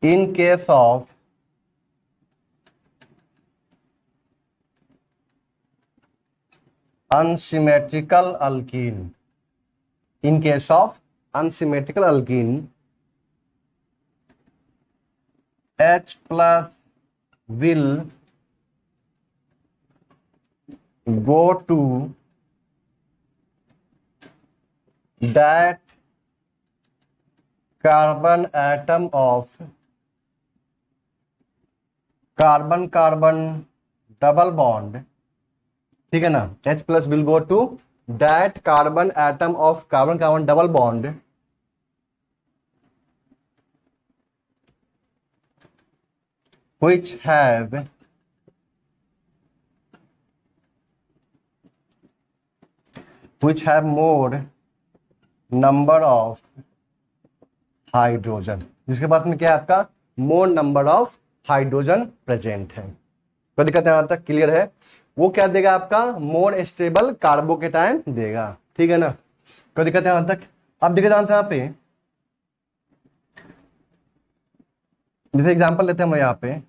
इन case of unsymmetrical alkene, in case of unsymmetrical alkene H plus will go to that carbon atom of carbon carbon double bond। ठीक है ना, H plus will go to that carbon atom of carbon carbon double bond which have more number of hydrogen, जिसके पास में क्या है आपका मोर number of hydrogen present है। कोई दिक्कत है, यहां तक क्लियर है। वो क्या देगा आपका, मोर स्टेबल कार्बोकेटाइन देगा। ठीक है ना, कोई दिक्कत है यहां तक। अब देखिए यहाँ पे जैसे एग्जांपल लेते हैं हम यहाँ पे,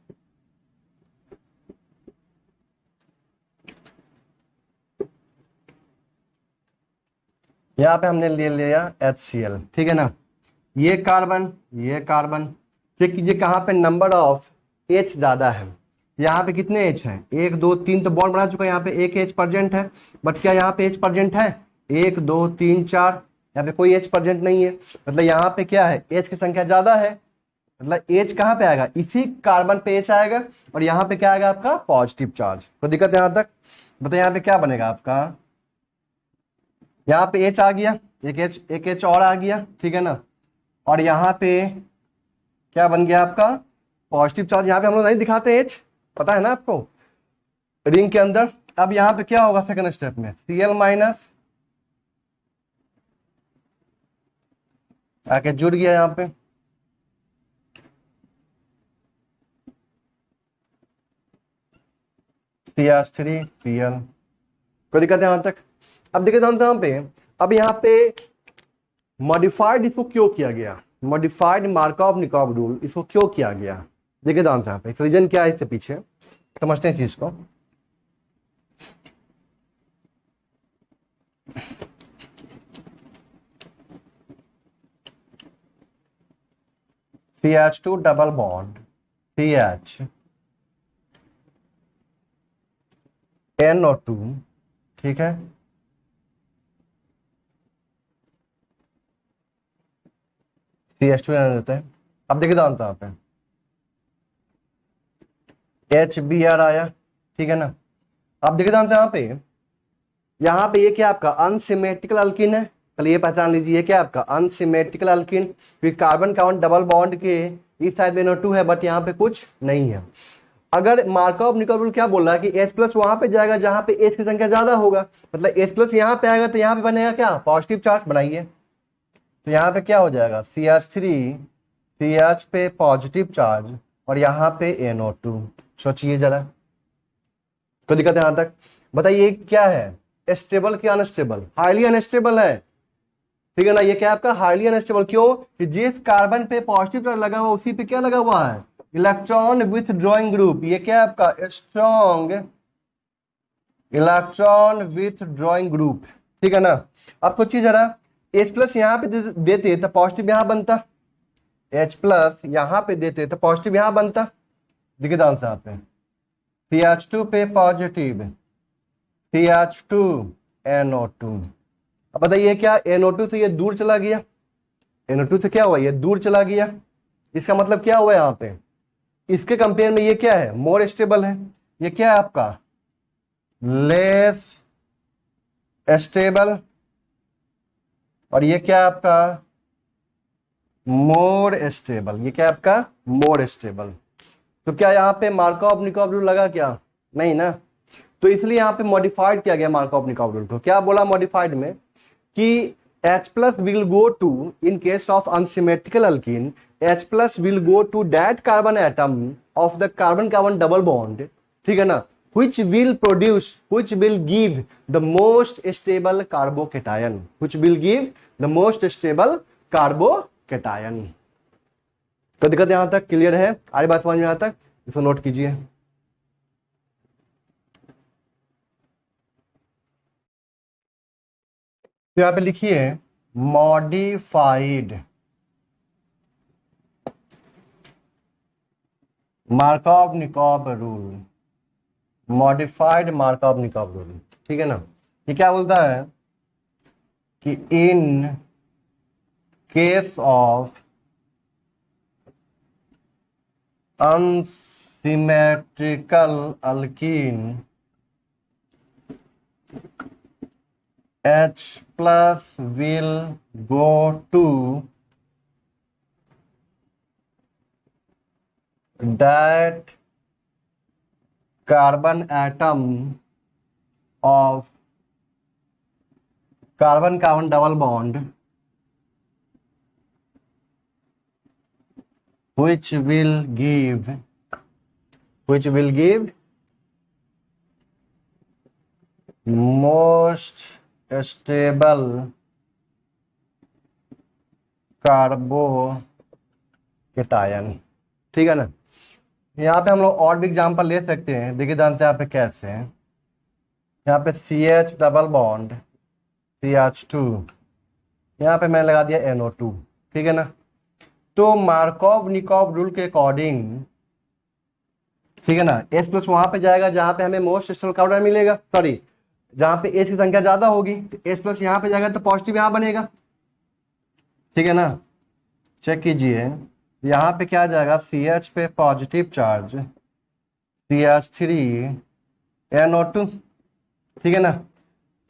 यहाँ पे हमने ले लिया HCl। ठीक है ना, ये कार्बन चेक कीजिए कहाँ पे नंबर ऑफ H ज्यादा है। यहाँ पे कितने H हैं, 1 2 3 तो बॉन्ड बना चुका है, यहाँ पे एक H प्रेजेंट है। बट क्या यहाँ पे H प्रेजेंट है, 1 2 3 4, यहाँ पे कोई H प्रेजेंट नहीं है। मतलब यहाँ पे क्या है, H की संख्या ज्यादा है। मतलब H कहाँ पे आएगा, इसी कार्बन पे H आएगा, और यहाँ पे क्या आएगा आपका पॉजिटिव चार्ज। तो दिक्कत है यहाँ तक। बताइए यहाँ पे क्या बनेगा आपका, यहाँ पे H आ गया, एक H और आ गया। ठीक है ना, और यहाँ पे क्या बन गया आपका पॉजिटिव चार्ज। यहाँ पे हम लोग नहीं दिखाते H, पता है ना आपको, रिंग के अंदर। अब यहाँ पे क्या होगा सेकंड स्टेप में, Cl माइनस आके जुड़ गया यहाँ पे, CH3Cl। कोई दिक्कत है यहाँ तक। अब देखिए यहाँ पे, अब यहाँ पे मॉडिफाइड इसको क्यों किया गया, मॉडिफाइड मार्कोव निकोव रूल इसको क्यों किया गया, देखिए यहाँ पे रीजन क्या है, इसके पीछे समझते हैं चीज को। CH2 double bond CH NO2। ठीक है, CH2 रहने देते हैं। अब देखिए यहाँ पे HBr आया। ठीक है ना, अब देखिए यहाँ पे ये क्या आपका अनसिमेट्रिकल अल्किन है। पहले ये पहचान लीजिए, ये क्या आपका अनसिमेट्रिकल अल्किन, फिर कार्बन कार्बन डबल बॉन्ड के इस साइड में NO2 है, बट यहाँ पे कुछ नहीं है। अगर मार्कोव निकोव रूल क्या बोल रहा है कि H प्लस वहां पे जाएगा जहां पे H की संख्या ज्यादा होगा, मतलब H प्लस यहाँ पे आएगा तो यहाँ पे बनेगा क्या पॉजिटिव चार्ज। बनाइए, तो यहाँ पे क्या हो जाएगा CH3 CH पे पॉजिटिव चार्ज और यहाँ पे NO2। सोचिए जरा, कोई दिक्कत है यहाँ तक। बताइए क्या है, स्टेबल कि अनस्टेबल, हाईली अनस्टेबल है। ठीक है ना, ये क्या आपका हाईली अनस्टेबल, क्यों कि जिस कार्बन पे पॉजिटिव चार्ज लगा हुआ उसी पे क्या लगा हुआ है इलेक्ट्रॉन विथ ड्रॉइंग ग्रुप। ये क्या आपका strong electron with drawing group. ठीक है ना। अब सोचिए जरा, H प्लस यहाँ पे देते तो पॉजिटिव यहाँ बनता, H प्लस यहाँ पे देते तो पॉजिटिव यहाँ बनता। देखिए आंसर यहाँ पे CH2 पे पॉजिटिव, CH2 NO2। अब बताइए क्या NO2 से ये दूर चला गया, NO2 से क्या हुआ, ये दूर चला गया। इसका मतलब क्या हुआ यहाँ पे, इसके कंपेयर में ये क्या है, मोर स्टेबल है। ये क्या है आपका, लेस स्टेबल, और ये क्या है आपका, मोर स्टेबल। ये क्या है आपका, मोर स्टेबल। तो क्या यहाँ पे मार्कअप निकोब रूल लगा क्या, नहीं ना। तो इसलिए यहाँ पे मॉडिफाइड किया गया मार्कअप निकोब रूल को। क्या बोला मॉडिफाइड में कि H plus will go to, in case of unsymmetrical alkene, H plus will go to that carbon atom of the carbon-carbon double bond, ठीक है ना, which will produce, which will give the most stable carbocation, which will give the most stable carbocation। तो दिक्कत यहां तक clear है, आरी बात समझ में यहां तक, इसको नोट कीजिए। तो यहां पे लिखिए modified Markovnikov rule, modified Markovnikov rule, ठीक है ना। ये क्या बोलता है कि in case of unsymmetrical alkene H plus will go to that carbon atom of carbon-carbon double bond which will give most stable carbocation, ठीक है ना। यहाँ पे हम लोग और भी एग्जाम्पल ले सकते हैं, देखिए जानते हैं यहाँ पे कैसे हैं। यहाँ पे CH डबल बॉन्ड CH2, यहाँ पे मैंने लगा दिया NO2, ठीक है ना। तो मार्कॉव निकोब रूल के अकॉर्डिंग, ठीक है ना, H प्लस वहां पे जाएगा जहां पे हमें मोस्ट स्टेबल कार्बन मिलेगा, सॉरी जहां पे H की संख्या ज्यादा होगी, तो H प्लस यहां पे जाएगा तो पॉजिटिव यहां बनेगा, ठीक है ना। चेक कीजिए, यहां पे क्या जाएगा, CH पे पॉजिटिव चार्ज, CH3 NO2, ठीक है ना।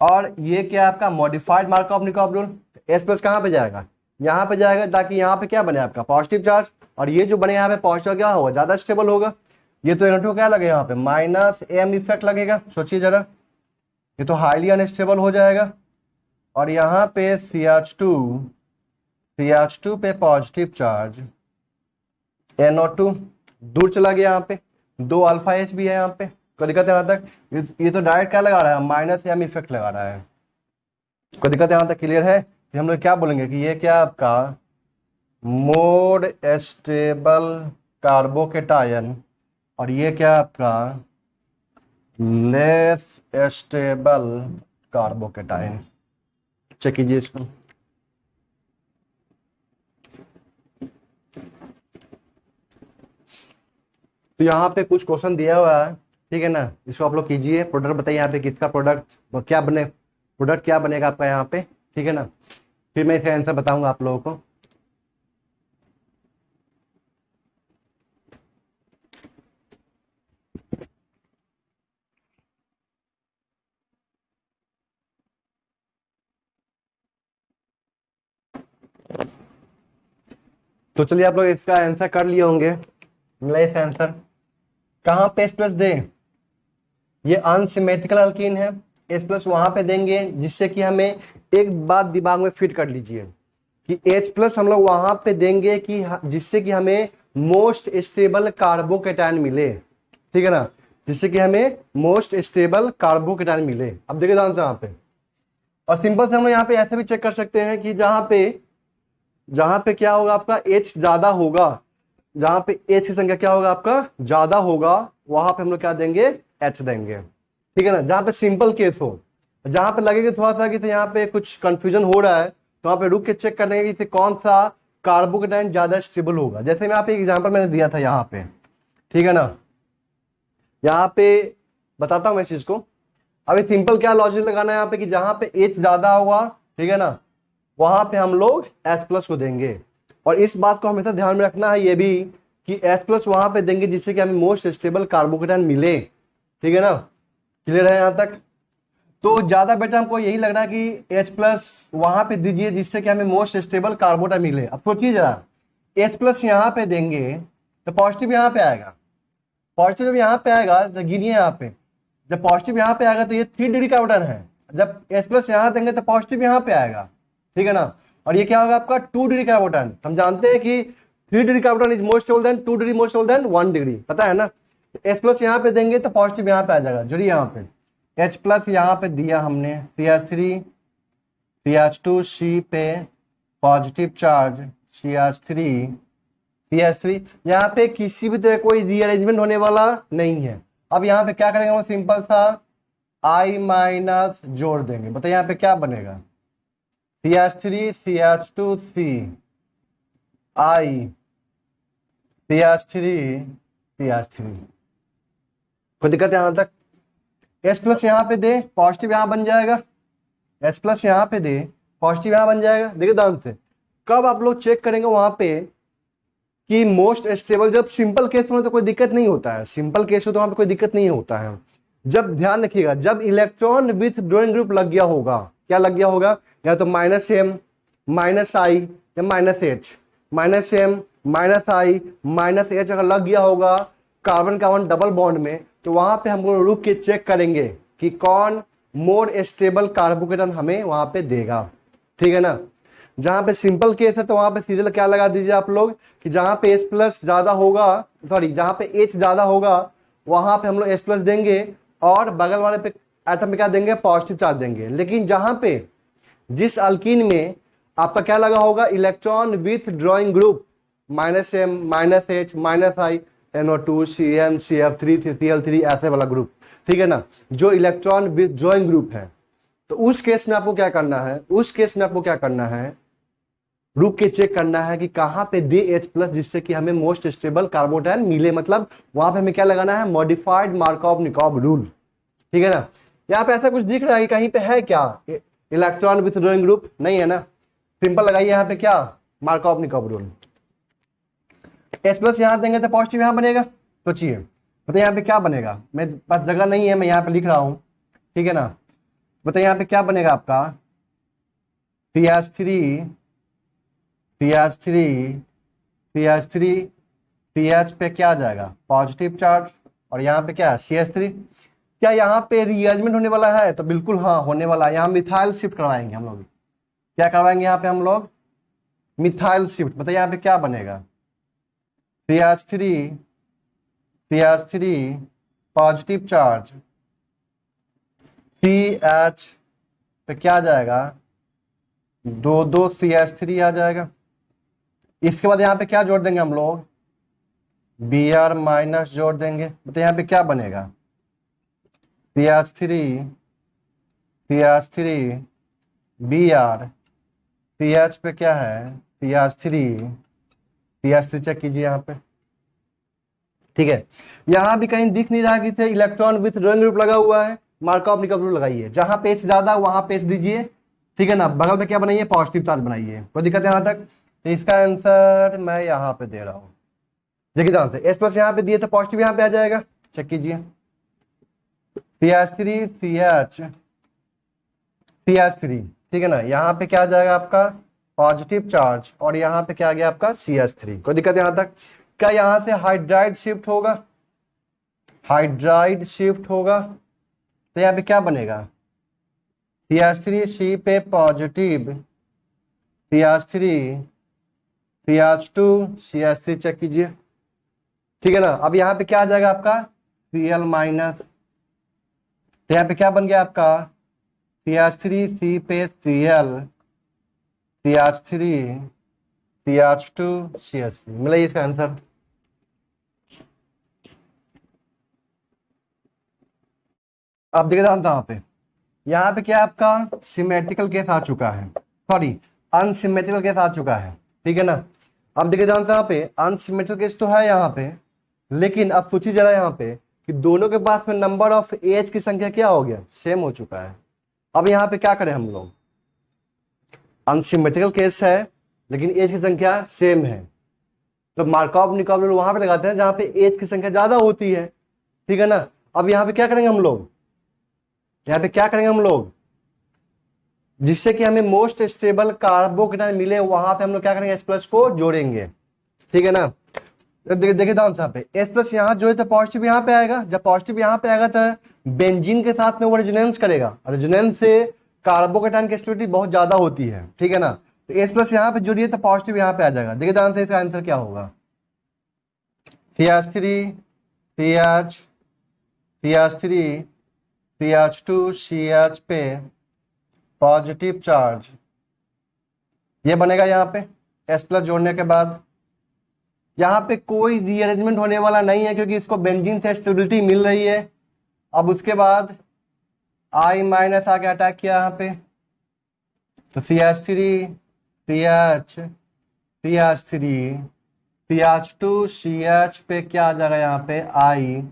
और ये क्या आपका modified Markovnikov rule, H plus कहां पे जाएगा, यहां पे जाएगा, ताकि यहां पे क्या बने आपका पॉजिटिव चार्ज, और ये जो बने यहाँ पे पॉजिटिव क्या होगा, ज्यादा स्टेबल होगा। ये तो NO2 क्या लगेगा यहाँ पे, -m इफेक्ट लगेगा। सोचिए जरा, ये तो हाईली अनस्टेबल हो जाएगा। और यहाँ पे CH2 पे पॉजिटिव चार्ज, NO2 दूर चला गया, यहाँ पे 2 अल्फा H भी है यहाँ पे। कोई दिक्कत है यहाँ तक, ये तो डायरेक्ट क्या लगा रहा है, -m इफेक्ट लगा रहा है। कोई दिक्कत है यहाँ तक, क्लियर है। तो हम लोग क्या बोलेंगे कि ये क्या आपका मोर स्टेबल कार्बोकेटायन, और ये क्या आपका लेस स्टेबल कार्बोकेटायन। चेक कीजिए इसको। तो यहाँ पे कुछ क्वेश्चन दिया हुआ है, ठीक है ना, इसको आप लोग कीजिए। प्रोडक्ट बताइए यहाँ पे किसका प्रोडक्ट क्या बने, प्रोडक्ट क्या बनेगा आपका यहाँ पे, ठीक है ना। फिर मैं इसका आंसर बताऊंगा आप लोगों को। तो चलिए आप लोग इसका आंसर कर लिए होंगे, मिला इसका आंसर। कहाँ पे H प्लस दे, ये अनसिमेट्रिकल अल्कीन है, H प्लस वहां पे देंगे, जिससे कि हमें एक बात दिमाग में फिट कर लीजिए कि H प्लस हम लोग वहां पे देंगे कि जिससे कि हमें मोस्ट स्टेबल कार्बोकेटायन मिले, ठीक है ना, जिससे कि हमें मोस्ट स्टेबल कार्बोकेटायन मिले। अब देखिए आंसर यहाँ पे, और सिंपल से हम लोग यहाँ पे ऐसे भी चेक कर सकते हैं कि जहां पे क्या होगा आपका H ज्यादा होगा, जहां पे H की संख्या क्या होगा आपका ज्यादा होगा, वहां पे हम लोग क्या देंगे, H देंगे, ठीक है ना। जहां पे सिंपल केस हो, जहां पे लगेगा थोड़ा सा कि यहाँ पे कुछ कंफ्यूजन हो रहा है तो वहां पे रुक के चेक करने कि इसे कौन सा कार्बोकेटाइन ज्यादा स्टेबल होगा। जैसे मैं यहाँ पे एग्जांपल मैंने दिया था यहाँ पे, ठीक है ना, यहाँ पे बताता हूँ मैं चीज को। अभी सिंपल क्या लॉजिक लगाना है यहाँ पे कि जहां पे H ज्यादा होगा, ठीक है ना, वहां पे हम लोग H+ को देंगे। और इस बात को हमेशा ध्यान में रखना है ये भी कि H+ वहां पे देंगे जिससे कि हमें मोस्ट स्टेबल कार्बोकेटाइन मिले, ठीक है ना। क्लियर है यहाँ तक? तो ज्यादा बेटर हमको यही लग रहा है कि H+ वहां पे दीजिए जिससे कि हमें मोस्ट स्टेबल कार्बोकेटाइन मिले। अब सोचिए जरा, H+ यहाँ पे देंगे तो पॉजिटिव यहाँ पे आएगा। पॉजिटिव जब यहाँ पे आएगा तो गिनिए यहाँ पे, जब पॉजिटिव यहाँ पे आएगा तो ये 3 डिग्री कार्बोकेटाइन है। जब H+ यहाँ देंगे तो पॉजिटिव यहाँ पे आएगा, ठीक है ना। और ये क्या होगा आपका 2 डिग्री कार्बोकेटाइन। हम जानते हैं कि 3 degree carbocation is most stable then 2 degree most stable then 1 degree, पता है ना। H+ यहाँ पे देंगे तो पॉजिटिव यहाँ पे आ जाएगा। जुड़िए यहाँ पे H+ यहाँ पे दिया हमने CH3 CH2 C पे पॉजिटिव चार्ज CH3 यहाँ पे किसी भी तरह कोई रीअरेंजमेंट होने वाला नहीं है। अब यहाँ पे क्या करेंगे हम, सिंपल सा I- जोड़ देंगे। बताइए यहाँ पे क्या बनेगा, CH3 CH2 C I CH3 CH3। कोई दिक्कत है यहाँ तक? H+ यहाँ पे दे पॉजिटिव यहाँ बन जाएगा, H+ यहाँ पे दे पॉजिटिव यहाँ बन जाएगा। देखिए ध्यान से, कब आप लोग चेक करेंगे वहां पे कि मोस्ट स्टेबल, जब सिंपल केस में तो कोई दिक्कत नहीं होता है, सिंपल केस में तो वहां पे कोई दिक्कत नहीं होता है। जब ध्यान रखिएगा, जब इलेक्ट्रॉन विथ ड्रॉइंग ग्रुप लग गया होगा, क्या लग गया होगा, या तो -M -I या -H, -M -I -H अगर लग गया होगा कार्बन कार्बन डबल बॉन्ड में, तो वहां पे हम लोग रुक के चेक करेंगे कि कौन मोर स्टेबल कार्बोकेटाइन हमें वहां पे देगा, ठीक है ना। जहां पे सिंपल केस है तो वहां पे सीधे क्या लगा दीजिए आप लोग कि जहां पे H+ ज्यादा होगा, सॉरी जहां पे H ज्यादा होगा वहां पे हम लोग H+ देंगे और बगल वाले पे एटम पे क्या देंगे, पॉजिटिव चार्ज देंगे। लेकिन जहां पे जिस अल्कीन में आपका क्या लगा होगा, electron with drawing group -M -H -I NO2 CN CF3 CCl3 ऐसे वाला ग्रुप, ठीक है ना, जो इलेक्ट्रॉन विथ ड्रॉइंग ग्रुप है, तो उस केस में आपको क्या करना है, रुक के चेक करना है कि कहां पे दे H+ जिससे कि हमें मोस्ट स्टेबल कार्बोकेटाइन मिले। मतलब वहां पे हमें क्या लगाना है, मॉडिफाइड मार्कोव-निकोव रूल, ठीक है ना। यहाँ पे ऐसा कुछ दिख रहा है कि कहीं पे है क्या इलेक्ट्रॉन विथ ड्रॉइंग ग्रुप, नहीं है ना। सिंपल लगाइए यहाँ पे क्या, मार्कोव-निकोव रूल। H+ यहाँ देंगे तो पॉजिटिव यहाँ बनेगा। सोचिए बताइए यहाँ पे क्या बनेगा, मेरे पास जगह नहीं है, मैं यहाँ पे लिख रहा हूँ, ठीक है ना। बताइए यहाँ पे क्या बनेगा आपका, CH3 CH पे क्या आ जाएगा, पॉजिटिव चार्ज, और यहाँ पे क्या है CH3। क्या यहाँ पे रीअरेंजमेंट होने वाला है, तो बिल्कुल हाँ होने वाला है। यहाँ मिथाइल शिफ्ट करवाएंगे हम लोग। क्या करवाएंगे यहाँ पे हम लोग, मिथाइल शिफ्ट। बताइए यहाँ पे क्या बनेगा, CH3 पॉजिटिव चार्ज CH पे क्या आ जाएगा, 2 CH3 आ जाएगा। इसके बाद यहाँ पे क्या जोड़ देंगे हम लोग, Br- जोड़ देंगे। बताइए यहाँ पे क्या बनेगा, CH3 Br, CH पे क्या है CH3 चेक कीजिए यहाँ पे, ठीक है। यहाँ भी कहीं दिख नहीं रहा कि इलेक्ट्रॉन विथ ड्रॉइंग ग्रुप लगा हुआ है, मार्कोव-निकोव रूल लगाइए। जहां पे H ज्यादा वहां पे H दीजिए, ठीक है ना। बगल में क्या बनाइए, पॉजिटिव चार्ज बनाइए। कोई दिक्कत है यहाँ तक? तो इसका आंसर मैं यहाँ पे दे रहा हूँ। देखिए ध्यान से, H+ यहाँ पे दिए तो पॉजिटिव यहाँ पे आ जाएगा, चेक कीजिए। CH3 ठीक है ना, यहाँ पे क्या आ जाएगा आपका पॉजिटिव चार्ज, और यहाँ पे क्या आ गया आपका CH3। कोई दिक्कत यहाँ तक? क्या यहाँ से हाइड्राइड शिफ्ट होगा, तो यहाँ पे क्या बनेगा, CH3 पे पॉजिटिव, CH2 CH3 चेक कीजिए, ठीक है ना। अब यहाँ पे क्या आ जाएगा आपका Cl-, तो यहाँ पे क्या बन गया आपका CH3 पे Cl, CH3 CH2 CH3, मिला इसका आंसर। आप देखिए ध्यान यहाँ पे, यहाँ पे क्या आपका सिमेट्रिकल केस आ चुका है, सॉरी अनसिमेट्रिकल केस आ चुका है, ठीक है ना। अब देखिए जानते हैं यहाँ पे अनसिमेट्रिकल केस तो है यहाँ पे, लेकिन अब सोचिए जरा यहाँ पे कि दोनों के पास में नंबर ऑफ एज की संख्या क्या हो गया, सेम हो चुका है। अब यहाँ पे क्या करें हम लोग, अनसिमेट्रिकल केस है लेकिन एज की संख्या सेम है, तो मार्कअप निकाल वहां पे लगाते हैं जहां पे एज की संख्या ज्यादा होती है, ठीक है ना। अब यहाँ पे क्या करेंगे हम लोग, यहाँ पे क्या करेंगे हम लोग, जिससे कि हमें मोस्ट स्टेबल कार्बोकेटाइन मिले वहां पे हम लोग क्या करेंगे, एच प्लस को जोड़ेंगे, ठीक है ना। तो देखिए दाम साहब पे एच प्लस यहाँ जोड़े तो पॉजिटिव यहाँ पे आएगा, जब पॉजिटिव यहाँ पे आएगा तो बेंजीन के साथ में वो रेजोनेंस करेगा, रेजोनेंस से कार्बोकेटाइन की स्टेबिलिटी बहुत ज्यादा होती है, ठीक है ना। तो एच प्लस यहाँ पे जोड़िए तो पॉजिटिव यहाँ पे आ जाएगा। देखिए दाम से इसका आंसर क्या होगा, CH3 CH CH3 CH2 CH पे पॉजिटिव चार्ज, ये बनेगा यहाँ पे एस प्लस जोड़ने के बाद। यहाँ पे कोई रीअरेंजमेंट होने वाला नहीं है क्योंकि इसको बेंजीन से स्टेबिलिटी मिल रही है। अब उसके बाद I माइनस आके अटैक किया यहाँ पे, तो CH3 CH CH3 CH2 CH पे क्या आ जाएगा यहाँ पे I,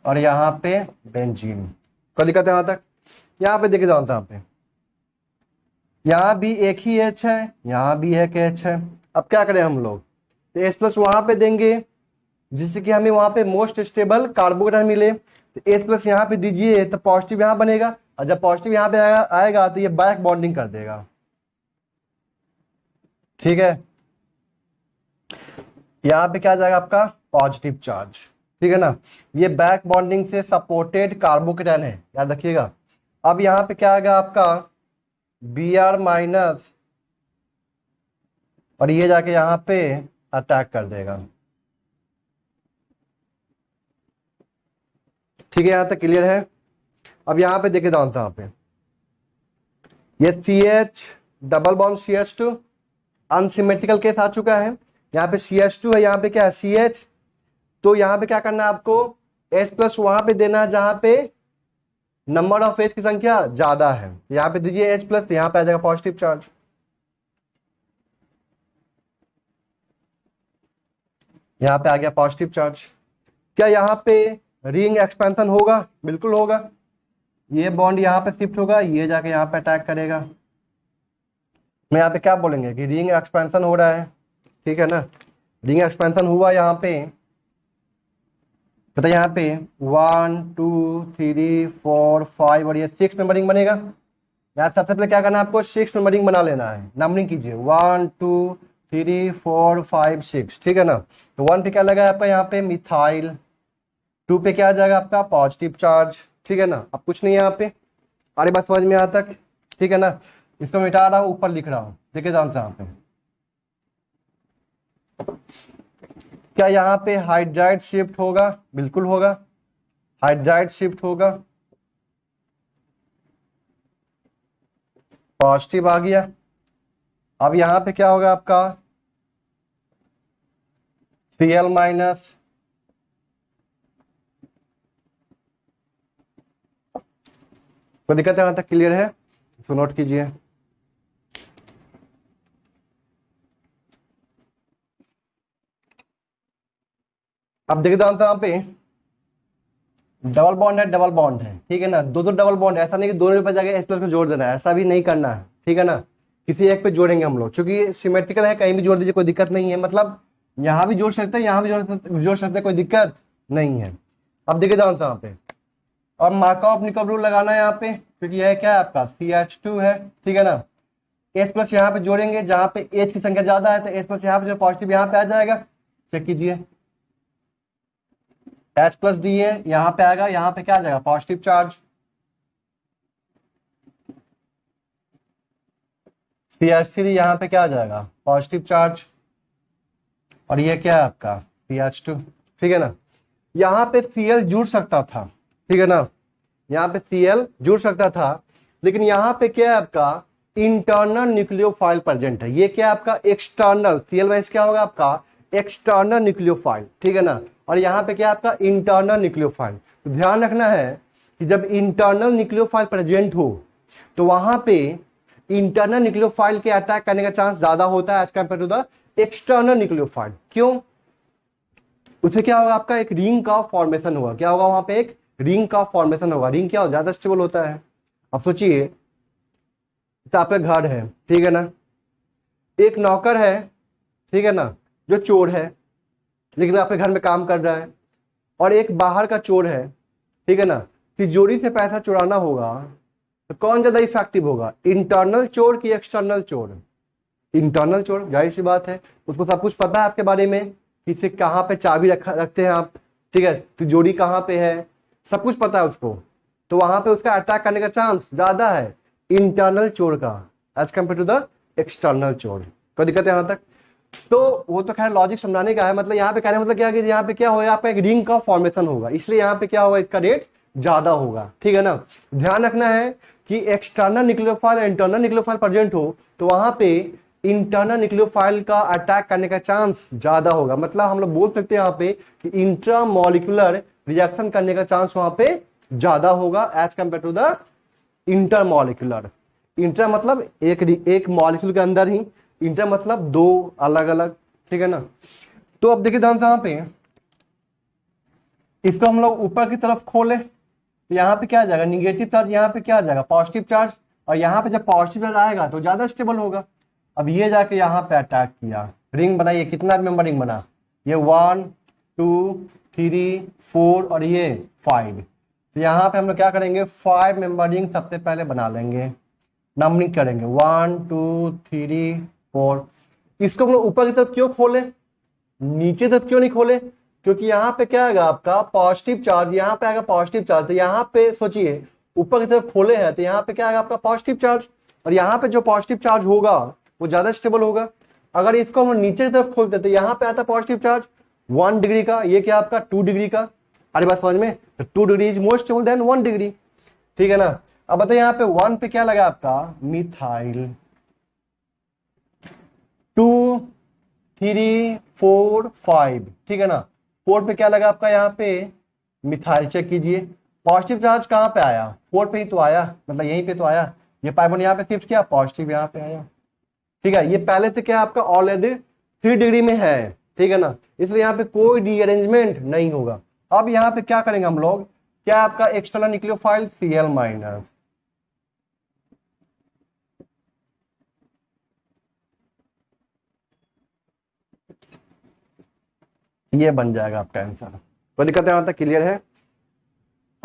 और यहाँ पे बेंजीन। कोई दिक्कत है यहाँ तक? यहाँ पे देखिए जानता यहाँ पे, यहाँ भी एक ही H है, यहाँ भी एक H है। अब क्या करें हम लोग, तो H प्लस वहां पे देंगे जिससे कि हमें वहां पे मोस्ट स्टेबल कार्बोकेटाइन मिले, तो H प्लस यहाँ पे दीजिए तो पॉजिटिव यहाँ बनेगा, और जब पॉजिटिव यहाँ पे आएगा तो ये बैक बॉन्डिंग कर देगा, ठीक है। यहाँ पे क्या आ जाएगा आपका पॉजिटिव चार्ज, ठीक है ना। ये बैक बॉन्डिंग से सपोर्टेड कार्बोकेटाइन है, याद रखिएगा। अब यहाँ पे क्या आएगा आपका Br माइनस, और ये जाके यहाँ पे अटैक कर देगा, ठीक है। यहाँ तक क्लियर है? अब यहाँ पे देखे दाम यहाँ पे ये CH double bond CH2 unsymmetrical case आ चुका है। यहाँ पे CH2 है, यहाँ पे क्या है CH, तो यहाँ पे क्या करना है आपको, H प्लस वहां पे देना है जहां पे नंबर ऑफ एज की संख्या ज्यादा है। यहाँ पे दीजिए H प्लस, तो यहाँ पे आ जाएगा पॉजिटिव चार्ज, यहाँ पे आ गया पॉजिटिव चार्ज। क्या यहाँ पे रिंग एक्सपेंशन होगा? बिल्कुल होगा। ये बॉन्ड यहाँ पे शिफ्ट होगा, ये जाके यहाँ पे अटैक करेगा। मैं यहाँ पे क्या बोलेंगे कि रिंग एक्सपेंशन हो रहा है, ठीक है ना। रिंग एक्सपेंशन हुआ यहाँ पे, पता यहाँ पे 1 2 3 4 5 और ये 6 में रिंग बनेगा। यहाँ सबसे पहले क्या करना है आपको, 6 में रिंग बना लेना है, नंबरिंग कीजिए 1 2 3 4 5 6, ठीक है ना। तो 1 पे क्या लगा आपका यहाँ पे मिथाइल, 2 पे क्या आ जाएगा आपका पॉजिटिव चार्ज, ठीक है ना। अब कुछ नहीं है यहाँ पे, अरे बात समझ में यहाँ तक, ठीक है ना। इसको मिटा रहा हूँ, ऊपर लिख रहा हूँ, देखिए ध्यान से यहाँ पे क्या यहाँ पे हाइड्राइड शिफ्ट होगा? बिल्कुल होगा, हाइड्राइड शिफ्ट होगा, पॉजिटिव आ गया। अब यहाँ पे क्या होगा आपका Cl माइनस, कोई दिक्कत है यहाँ तक क्लियर है? इसको नोट कीजिए। अब देखिए यहाँ पे डबल बॉन्ड है, डबल बॉन्ड है, ठीक है ना। दो डबल बॉन्ड है, ऐसा नहीं कि दोनों पे जाके H प्लस को जोड़ देना है, ऐसा भी नहीं करना है, ठीक है ना। किसी एक पे जोड़ेंगे हम लोग, क्योंकि सिमेट्रिकल है, कहीं भी जोड़ दीजिए कोई दिक्कत नहीं है, मतलब यहाँ भी जोड़ सकते हैं, यहाँ भी जोड़ सकते हैं, कोई दिक्कत नहीं है। अब देखिए यहाँ पे, और मार्कअप निकल रूल लगाना है यहाँ पे, क्योंकि यह क्या है आपका CH2 है, ठीक है ना। H प्लस यहाँ पे जोड़ेंगे जहां पे H की संख्या ज्यादा है, तो H प्लस यहाँ पे जो पॉजिटिव यहाँ पे आ जाएगा, चेक कीजिए। H प्लस दिए, यहाँ पे आएगा, यहाँ पे क्या आ जाएगा पॉजिटिव चार्ज। CH3 यहाँ पे क्या आ जाएगा पॉजिटिव चार्ज, और ये क्या है आपका CH2, ठीक है ना। यहाँ पे Cl जुड़ सकता था, ठीक है ना, यहाँ पे Cl जुड़ सकता था, लेकिन यहाँ पे क्या है आपका इंटरनल न्यूक्लियोफाइल प्रेजेंट है। ये क्या है आपका एक्सटर्नल, Cl- क्या होगा आपका एक्सटर्नल न्यूक्लियोफाइल, ठीक है ना। और यहाँ पे क्या है आपका इंटरनल न्यूक्लियोफाइल। तो ध्यान रखना है कि जब इंटरनल न्यूक्लियोफाइल प्रेजेंट हो तो वहां पे इंटरनल न्यूक्लियोफाइल के अटैक करने का चांस ज्यादा होता है as compare to the external nucleophile. क्यों? उससे क्या होगा, आपका एक रिंग का फॉर्मेशन होगा। क्या होगा? वहां पे एक रिंग का फॉर्मेशन होगा। रिंग क्या हो, ज्यादा स्टेबल होता है। अब सोचिए, तो आपका घर है, ठीक है ना, एक नौकर है, ठीक है ना, जो चोर है लेकिन आपके घर में काम कर रहा है, और एक बाहर का चोर है, ठीक है ना। तिजोरी से पैसा चुराना होगा तो कौन ज्यादा इफेक्टिव होगा, इंटरनल चोर कि एक्सटर्नल चोर? इंटरनल चोर, जाहिर सी बात है, उसको सब कुछ पता है आपके बारे में, कि कहाँ पे चाबी रखते हैं आप, ठीक है, तिजोरी कहाँ पे है, सब कुछ पता है उसको। तो वहां पे उसका अटैक करने का चांस ज्यादा है इंटरनल चोर का as compare to the external चोर। कोई दिक्कत है यहाँ तक? तो वो तो खैर लॉजिक समझाने का है। मतलब यहाँ पे कहने मतलब क्या, कि यहाँ पे क्या होगा, आपका एक रिंग का फॉर्मेशन होगा, इसलिए यहाँ पे क्या होगा, इसका रेट ज्यादा होगा, ठीक है ना। ध्यान रखना है कि external nucleophile internal nucleophile present हो तो वहां पे इंटरनल न्यूक्लियोफाइल का अटैक करने का चांस ज्यादा होगा। मतलब हम लोग बोल सकते हैं यहाँ पे कि इंट्रामॉलिक्यूलर रिएक्शन करने का चांस वहां पे ज्यादा होगा as compare to the intermolecular. Inter मतलब एक मॉलिक्यूल के अंदर ही, इंटर मतलब दो अलग अलग, ठीक है ना। तो अब देखिए ध्यान से यहाँ पे, इसको हम लोग ऊपर की तरफ खोले तो यहाँ पे क्या आ जाएगा, निगेटिव चार्ज, यहाँ पे क्या आ जाएगा, पॉजिटिव चार्ज। और यहाँ पे जब पॉजिटिव चार्ज आएगा तो ज्यादा स्टेबल होगा। अब ये जाके यहाँ पे अटैक किया, रिंग बनाइए, कितना मेंबर रिंग बना, ये 1 2 3 4 और ये 5। तो यहाँ पे हम लोग क्या करेंगे, 5 मेंबर रिंग सबसे पहले बना लेंगे, नंबरिंग करेंगे 1 2 3 4। इसको हम लोग ऊपर की तरफ क्यों खोले, नीचे तरफ क्यों नहीं खोले? क्योंकि यहाँ पे क्या आएगा, आपका पॉजिटिव चार्ज, यहाँ पे आएगा पॉजिटिव चार्ज। तो यहाँ पे सोचिए, ऊपर की तरफ खोले हैं तो यहाँ पे क्या आएगा, आपका पॉजिटिव चार्ज, और यहाँ पे जो पॉजिटिव चार्ज होगा वो ज्यादा स्टेबल होगा। अगर इसको हम नीचे की तरफ खोलते तो यहाँ पे आता पॉजिटिव चार्ज 1 डिग्री का, ये क्या आपका 2 डिग्री का। अरे बात समझ में, तो 2 degree is more stable then 1 degree, ठीक है ना। अब बताइए यहाँ पे 1 पे क्या लगा आपका, मिथाइल, 2 3 4 5, ठीक है ना। 4 पे क्या लगा आपका, यहाँ पे मिथाइल। चेक कीजिए पॉजिटिव चार्ज कहाँ पे आया, 4 पे ही तो आया, मतलब यहीं पे तो आया। ये पाइबोन यहाँ पे शिफ्ट किया, पॉजिटिव यहाँ पे आया, ठीक है। ये पहले से क्या आपका ऑलरेडी 3 डिग्री में है, ठीक है ना, इसलिए यहाँ पे कोई रीअरेंजमेंट नहीं होगा। अब यहाँ पे क्या करेंगे हम लोग, क्या आपका एक्सटर्नल न्यूक्लियोफाइल Cl-, ये बन जाएगा आपका आंसर। कोई दिक्कत है यहाँ तक, क्लियर है?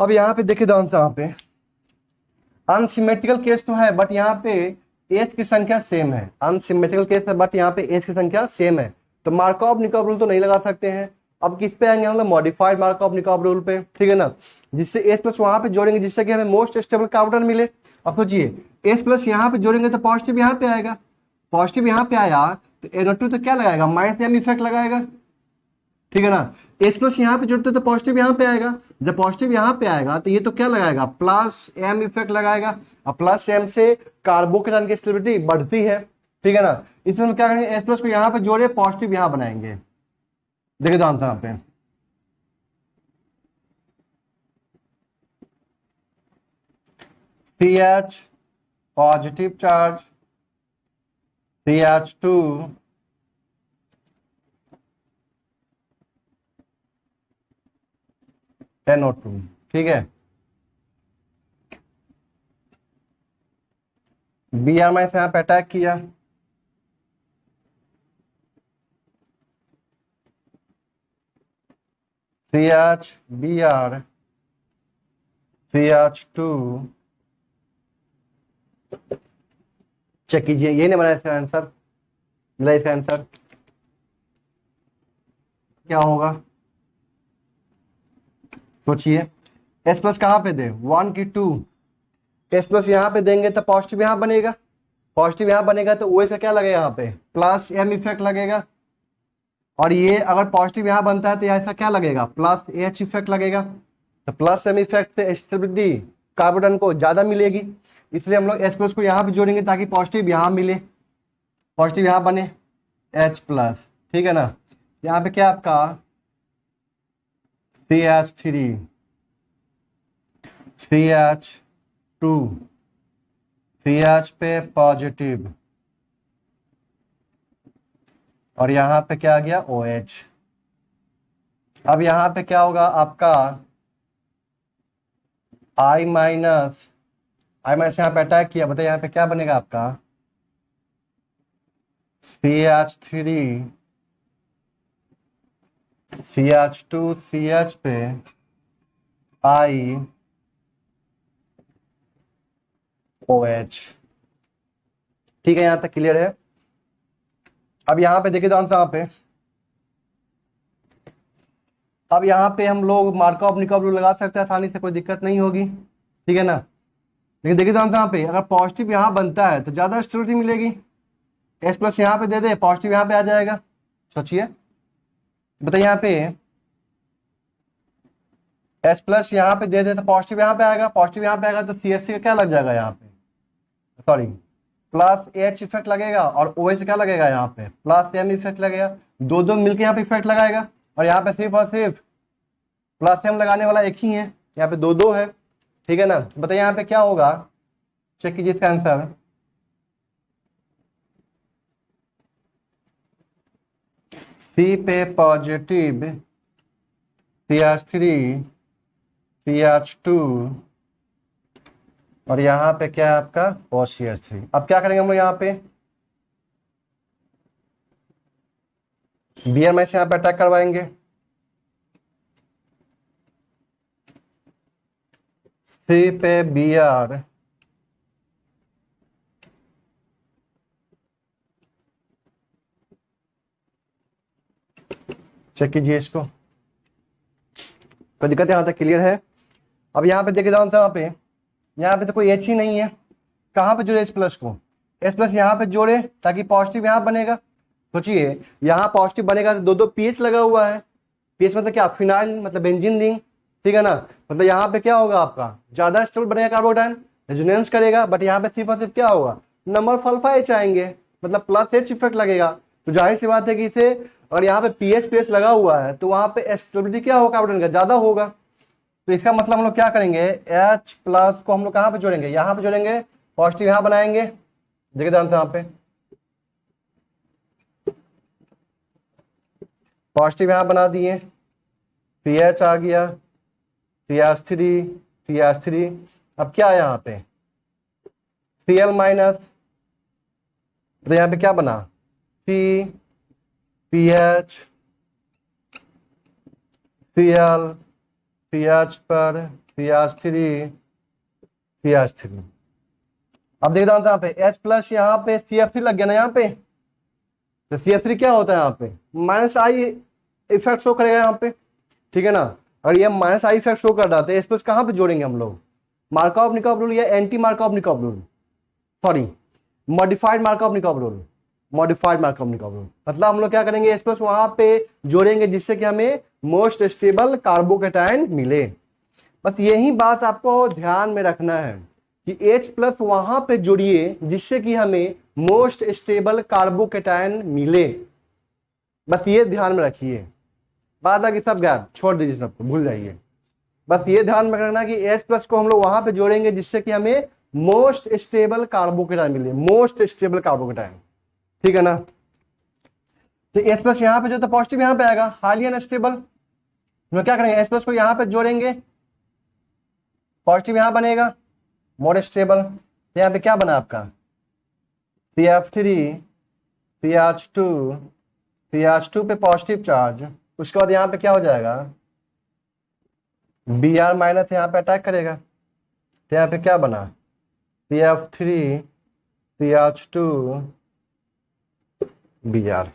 अब यहाँ पे देखिए ध्यान से, यहाँ पे अनसिमेट्रिकल केस तो है बट यहाँ पे एच की संख्या सेम है। अनसिमेट्रिकल केस है बट यहाँ पे एच की संख्या सेम है, तो मार्कऑफ निकोब रूल तो नहीं लगा सकते हैं। अब किस पे आएंगे हम लोग, मॉडिफाइड मार्कऑफ निकोब रूल पे, ठीक है ना, जिससे एच प्लस वहां पे जोड़ेंगे जिससे कि हमें मोस्ट स्टेबल कार्बन मिले। अब सोचिए एच प्लस यहाँ पे जोड़ेंगे तो पॉजिटिव यहाँ पे आएगा, पॉजिटिव यहाँ पे आया तो NO2 तो क्या लगाएगा, माइनस एम इफेक्ट लगाएगा, ठीक है ना। H प्लस यहाँ पे जुड़ते तो पॉजिटिव यहाँ पे आएगा, जब पॉजिटिव यहाँ पे आएगा तो ये तो क्या लगाएगा, प्लस एम इफेक्ट लगाएगा। अब प्लस एम से कार्बोकेटाइन की स्टेबिलिटी बढ़ती है, ठीक है ना। इसमें हम क्या करेंगे, H प्लस को यहाँ पे जोड़े, पॉजिटिव यहाँ बनाएंगे। देखिए ध्यान से यहाँ पे, CH positive charge, CH2 NO2, ठीक है। Br माइनस यहाँ पे अटैक किया, CH Br CH2, चेक कीजिए, ये नहीं बना इसका आंसर, मिला इसका आंसर क्या होगा, सोचिए। H प्लस कहाँ पे दे, 1 की 2, H प्लस यहाँ पे देंगे तो पॉजिटिव यहाँ बनेगा, पॉजिटिव यहाँ बनेगा तो OH का क्या लगेगा यहाँ पे, प्लस एम इफेक्ट लगेगा। और ये अगर पॉजिटिव यहाँ बनता है तो ऐसा क्या लगेगा, प्लस एच इफेक्ट लगेगा। तो प्लस एम इफेक्ट से स्टेबिलिटी कार्बन को ज्यादा मिलेगी, इसलिए हम लोग H प्लस को यहाँ पे जोड़ेंगे ताकि पॉजिटिव यहाँ मिले, पॉजिटिव यहाँ बने H प्लस, ठीक है ना। यहाँ पे क्या आपका CH3, CH2, CH पे पॉजिटिव और यहां पे क्या आ गया OH। अब यहां पे क्या होगा आपका I माइनस, यहाँ पे अटैक किया, बताइए यहाँ पे क्या बनेगा आपका CH3, CH2, CH पे I OH। ठीक है, यहां तक क्लियर है। अब यहां पे देखिए आंसर यहाँ पे, अब यहाँ पे हम लोग मार्कअप निकअप रूल लगा सकते हैं आसानी से, कोई दिक्कत नहीं होगी, ठीक है ना। लेकिन देखिए आंसर यहाँ पे अगर पॉजिटिव यहाँ बनता है तो ज्यादा स्टेबिलिटी मिलेगी। S प्लस यहाँ पे दे दे, पॉजिटिव यहाँ पे आ जाएगा। सोचिए, बताइए यहाँ पे S प्लस यहाँ पे दे दे तो पॉजिटिव यहाँ पे आएगा, पॉजिटिव यहाँ पे आएगा तो CH3 का क्या लग जाएगा यहाँ पे, सॉरी प्लस H इफेक्ट लगेगा और OH क्या लगेगा यहाँ पे प्लस M इफेक्ट लगेगा, दो दो मिलके यहाँ पे इफेक्ट लगाएगा। और यहाँ पे सिर्फ और सिर्फ प्लस M लगाने वाला एक ही है, यहाँ पे दो दो है, ठीक है ना। बताइए यहाँ पे क्या होगा, चेक कीजिए इसका आंसर। C पे पॉजिटिव CH3, CH2 और यहाँ पे क्या है आपका OCH3। अब क्या करेंगे हम लोग यहाँ पे Br में से यहाँ पे अटैक करवाएंगे। C पे Br चेक कीजिए इसको, कोई दिक्कत है, यहाँ तक क्लियर है। अब यहाँ पे देखिए यहाँ पे तो कोई H ही नहीं है, कहाँ पे जोड़े H प्लस को, H प्लस यहाँ पे जोड़े ताकि पॉजिटिव यहाँ बनेगा। सोचिए यहाँ पॉजिटिव बनेगा तो दो दो पीएच लगा हुआ है, पीएच मतलब क्या फिनाइल मतलब बेंजीन रिंग, ठीक है ना। मतलब यहाँ पे क्या होगा आपका ज्यादा स्टेबल बनेगा कार्बोटाइन, रेजोनेंस करेगा, बट यहाँ पे सिर्फ और सिर्फ क्या होगा नंबर अल्फा H आएंगे, मतलब प्लस H इफेक्ट लगेगा। तो जाहिर सी बात है कि इसे और यहाँ पे पीएच लगा हुआ है तो वहां पे स्टेबिलिटी क्या होगा कार्बोटाइन का ज्यादा होगा। तो इसका मतलब हम लोग क्या करेंगे H प्लस को हम लोग कहाँ पे जोड़ेंगे, यहाँ पे जोड़ेंगे, पॉजिटिव यहाँ बनाएंगे। देखिए ध्यान से यहाँ पे पॉजिटिव यहाँ बना दिए, CH आ गया, CH3, CH3। अब क्या है यहाँ पे Cl माइनस, तो यहाँ पे क्या बना C, PH, Cl, CH पर CH3, CH3। अब देखते हैं यहाँ पे H प्लस यहाँ पे CF3 लग गया ना यहाँ पे, तो CF3 क्या होता है यहाँ पे माइनस आई इफेक्ट शो करेगा यहाँ पे, ठीक है ना। और ये माइनस आई इफेक्ट शो कर रहा था, H प्लस कहाँ पे जोड़ेंगे हम लोग मार्कअप निकअप रूल या anti Markovnikov rule, sorry modified Markovnikov rule, modified Markovnikov rule. मतलब हम लोग क्या करेंगे H प्लस वहां पे जोड़ेंगे जिससे कि हमें मोस्ट स्टेबल कार्बोकेटाइन मिले। बस यही बात आपको ध्यान में रखना है कि H प्लस वहां पे जोड़िए जिससे कि हमें मोस्ट स्टेबल कार्बोकेटाइन मिले, बस ये ध्यान में रखिए। बाद बाकी सब गैप छोड़ दीजिए, सबको भूल जाइए। बस ये ध्यान में रखना कि H प्लस को हम लोग वहां पे जोड़ेंगे जिससे कि हमें मोस्ट स्टेबल कार्बोकेटाइन मिले, मोस्ट स्टेबल कार्बोकेटाइन, ठीक है ना। तो H प्लस यहाँ पे जो तो पॉजिटिव यहाँ पे आएगा हाईली अनस्टेबल, हम क्या करेंगे H प्लस को यहाँ पे जोड़ेंगे, पॉजिटिव यहाँ बनेगा मोर स्टेबल। तो यहाँ पे क्या बना आपका CF3, CH2, CH2 पे पॉजिटिव चार्ज, उसके बाद यहाँ पे क्या हो जाएगा Br माइनस यहाँ पे अटैक करेगा, तो यहाँ पे क्या बना CF3, CH2, Br,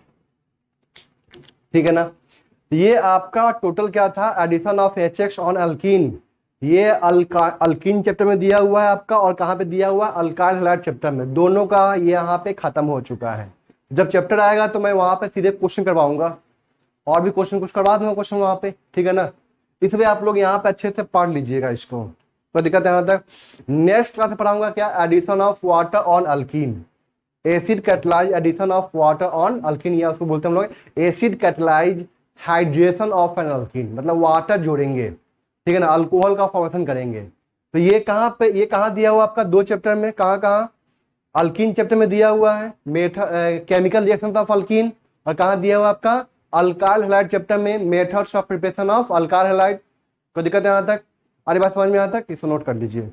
ठीक है ना। तो ये आपका टोटल क्या था addition of HX on alkene, ये अल्कीन चैप्टर में दिया हुआ है आपका, और कहाँ पे दिया हुआ है अल्काइल हैलाइड चैप्टर में, दोनों का ये यहाँ पे खत्म हो चुका है। जब चैप्टर आएगा तो मैं वहां पे सीधे क्वेश्चन करवाऊंगा, और भी क्वेश्चन कुछ करवा दूंगा क्वेश्चन वहां पे, ठीक है ना। इसलिए आप लोग यहाँ पे अच्छे से पढ़ लीजिएगा इसको, कोई दिक्कत है यहाँ तक। नेक्स्ट क्लास में पढ़ाऊंगा क्या addition of water on alkene, acid catalyse addition of water on alkene, या उसको बोलते हैं हम लोग acid catalyse hydration of an alkene, मतलब वाटर जोड़ेंगे, ठीक है ना, अल्कोहल का फॉर्मेशन करेंगे। तो ये कहाँ दिया हुआ आपका 2 चैप्टर में, कहाँ कहाँ, अल्कीन चैप्टर में दिया हुआ है, केमिकल रिएक्शन ऑफ अल्कीन, और कहाँ दिया हुआ आपका अल्काइल हैलाइड चैप्टर में, methods of preparation of alkyl halide. कोई दिक्कत है यहाँ तक? अरे बात समझ में यहाँ तक? इसको नोट कर लीजिए।